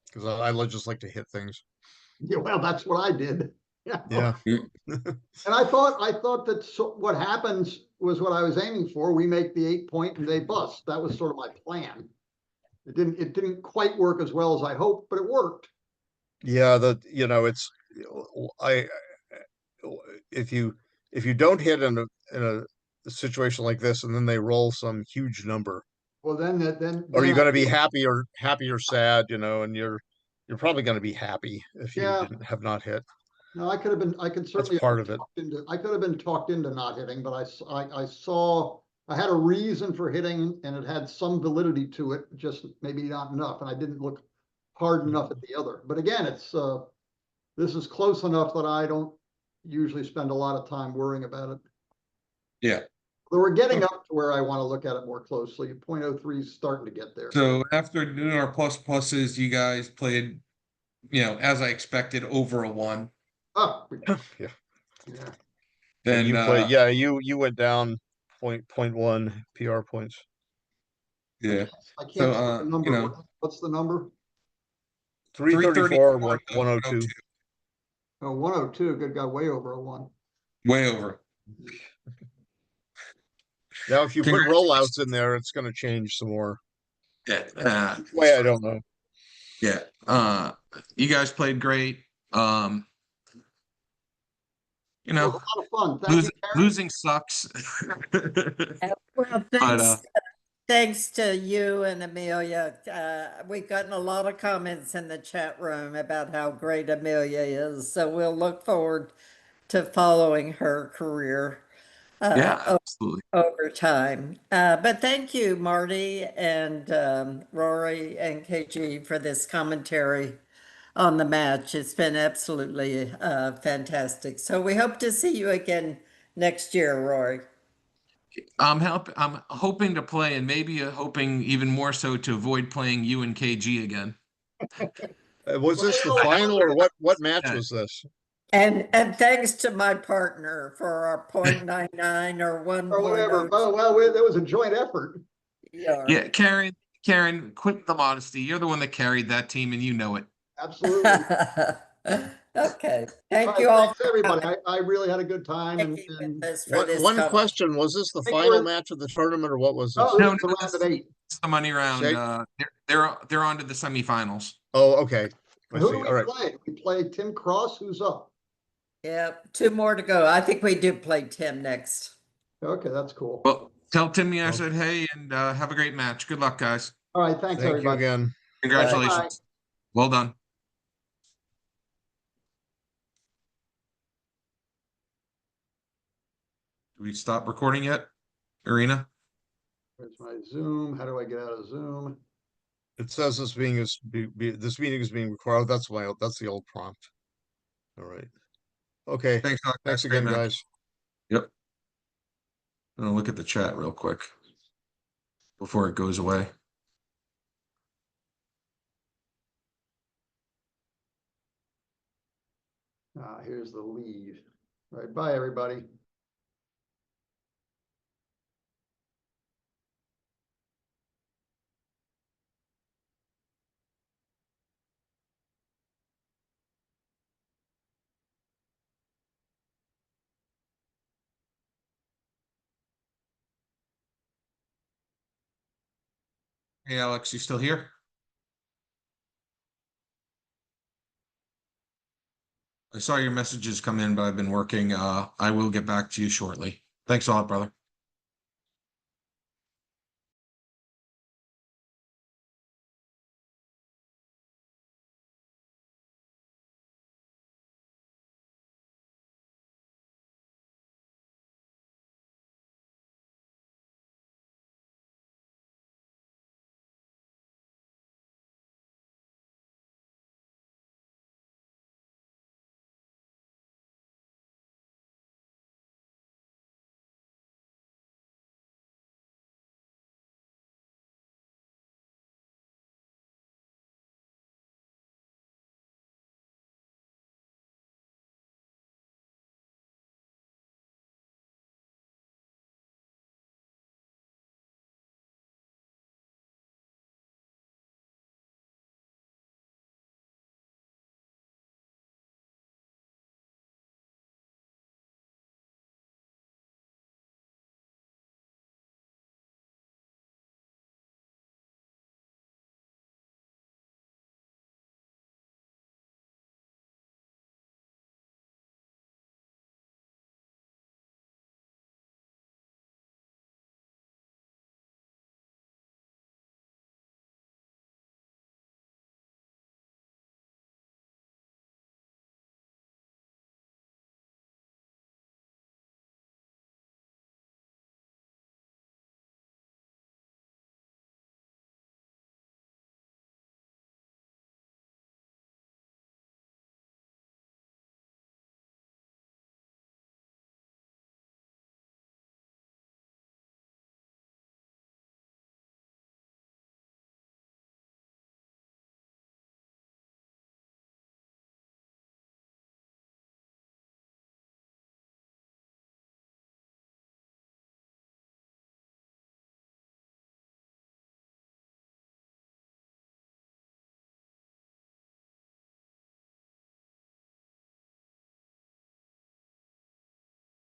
Speaker 8: because I just like to hit things.
Speaker 3: Yeah, well, that's what I did.
Speaker 8: Yeah.
Speaker 3: And I thought that what happens was what I was aiming for. We make the 8-point and they bust. That was sort of my plan. It didn't quite work as well as I hoped, but it worked.
Speaker 8: Yeah, it's if you don't hit in a situation like this and then they roll some huge number,
Speaker 3: Well, then
Speaker 8: are you going to be happy or sad, and you're probably going to be happy if you have not hit.
Speaker 3: No, I could certainly
Speaker 8: That's part of it.
Speaker 3: I could have been talked into not hitting, but I saw I had a reason for hitting and it had some validity to it, just maybe not enough. And I didn't look hard enough at the other. But again, this is close enough that I don't usually spend a lot of time worrying about it.
Speaker 1: Yeah.
Speaker 3: But we're getting up to where I want to look at it more closely. 0.03 is starting to get there.
Speaker 1: So after doing our pluses, you guys played, as I expected, over a 1.
Speaker 3: Oh,
Speaker 8: Yeah.
Speaker 3: yeah.
Speaker 8: And
Speaker 1: Then
Speaker 8: you went down 0.1 PR points.
Speaker 1: Yeah.
Speaker 3: I can't
Speaker 1: So
Speaker 3: see the number. What's the number?
Speaker 8: 334, 102.
Speaker 3: Oh, 102. Good guy, way over a 1.
Speaker 1: Way over.
Speaker 8: Now, if you put rollouts in there, it's going to change some more.
Speaker 1: Yeah.
Speaker 8: Way I don't know.
Speaker 1: Yeah. You guys played great.
Speaker 3: It was a lot of fun. Thank you, Karen.
Speaker 1: Losing sucks.
Speaker 2: Well, thanks to you and Amelia. We've gotten a lot of comments in the chat room about how great Amelia is. So we'll look forward to following her career
Speaker 1: yeah, absolutely.
Speaker 2: over time. But thank you, Marty and Rory and KG for this commentary on the match. It's been absolutely fantastic. So we hope to see you again next year, Rory.
Speaker 1: I'm hoping to play, and maybe hoping even more so to avoid playing you and KG again.
Speaker 8: Was this the final, or what match was this?
Speaker 2: And thanks to my partner for our 0.99 or 1.
Speaker 3: Or whatever. Oh, well, there was a joint effort.
Speaker 1: Yeah, Karen, quit the modesty. You're the one that carried that team, and you know it.
Speaker 3: Absolutely.
Speaker 2: Okay. Thank you all.
Speaker 3: Thanks, everybody. I really had a good time. And
Speaker 8: one question, was this the final match of the tournament, or what was this?
Speaker 3: No, it's the round of 8.
Speaker 1: It's the money round. They're on to the semifinals.
Speaker 8: Oh, okay.
Speaker 3: Who do we play? We play Tim Cross, who's up.
Speaker 2: Yeah, 2 more to go. I think we do play Tim next.
Speaker 3: Okay, that's cool.
Speaker 1: Well, tell Timmy I said hey, and have a great match. Good luck, guys.
Speaker 3: All right, thanks,
Speaker 8: Thank you
Speaker 3: everybody.
Speaker 8: again.
Speaker 1: Congratulations. Well done. Do we stop recording yet, Irina?
Speaker 3: Where's my Zoom? How do I get out of Zoom?
Speaker 8: It says this this meeting is being recorded. That's the old prompt. All right. Okay.
Speaker 1: Thanks, Doc.
Speaker 8: Thanks
Speaker 1: Great
Speaker 8: again,
Speaker 1: match.
Speaker 8: guys.
Speaker 1: Yep. I'm gonna look at the chat real quick before it goes away.
Speaker 3: Here's the leave. All right, bye, everybody.
Speaker 1: Hey, Alex, you still here? I saw your messages come in, but I've been working. I will get back to you shortly. Thanks a lot, brother.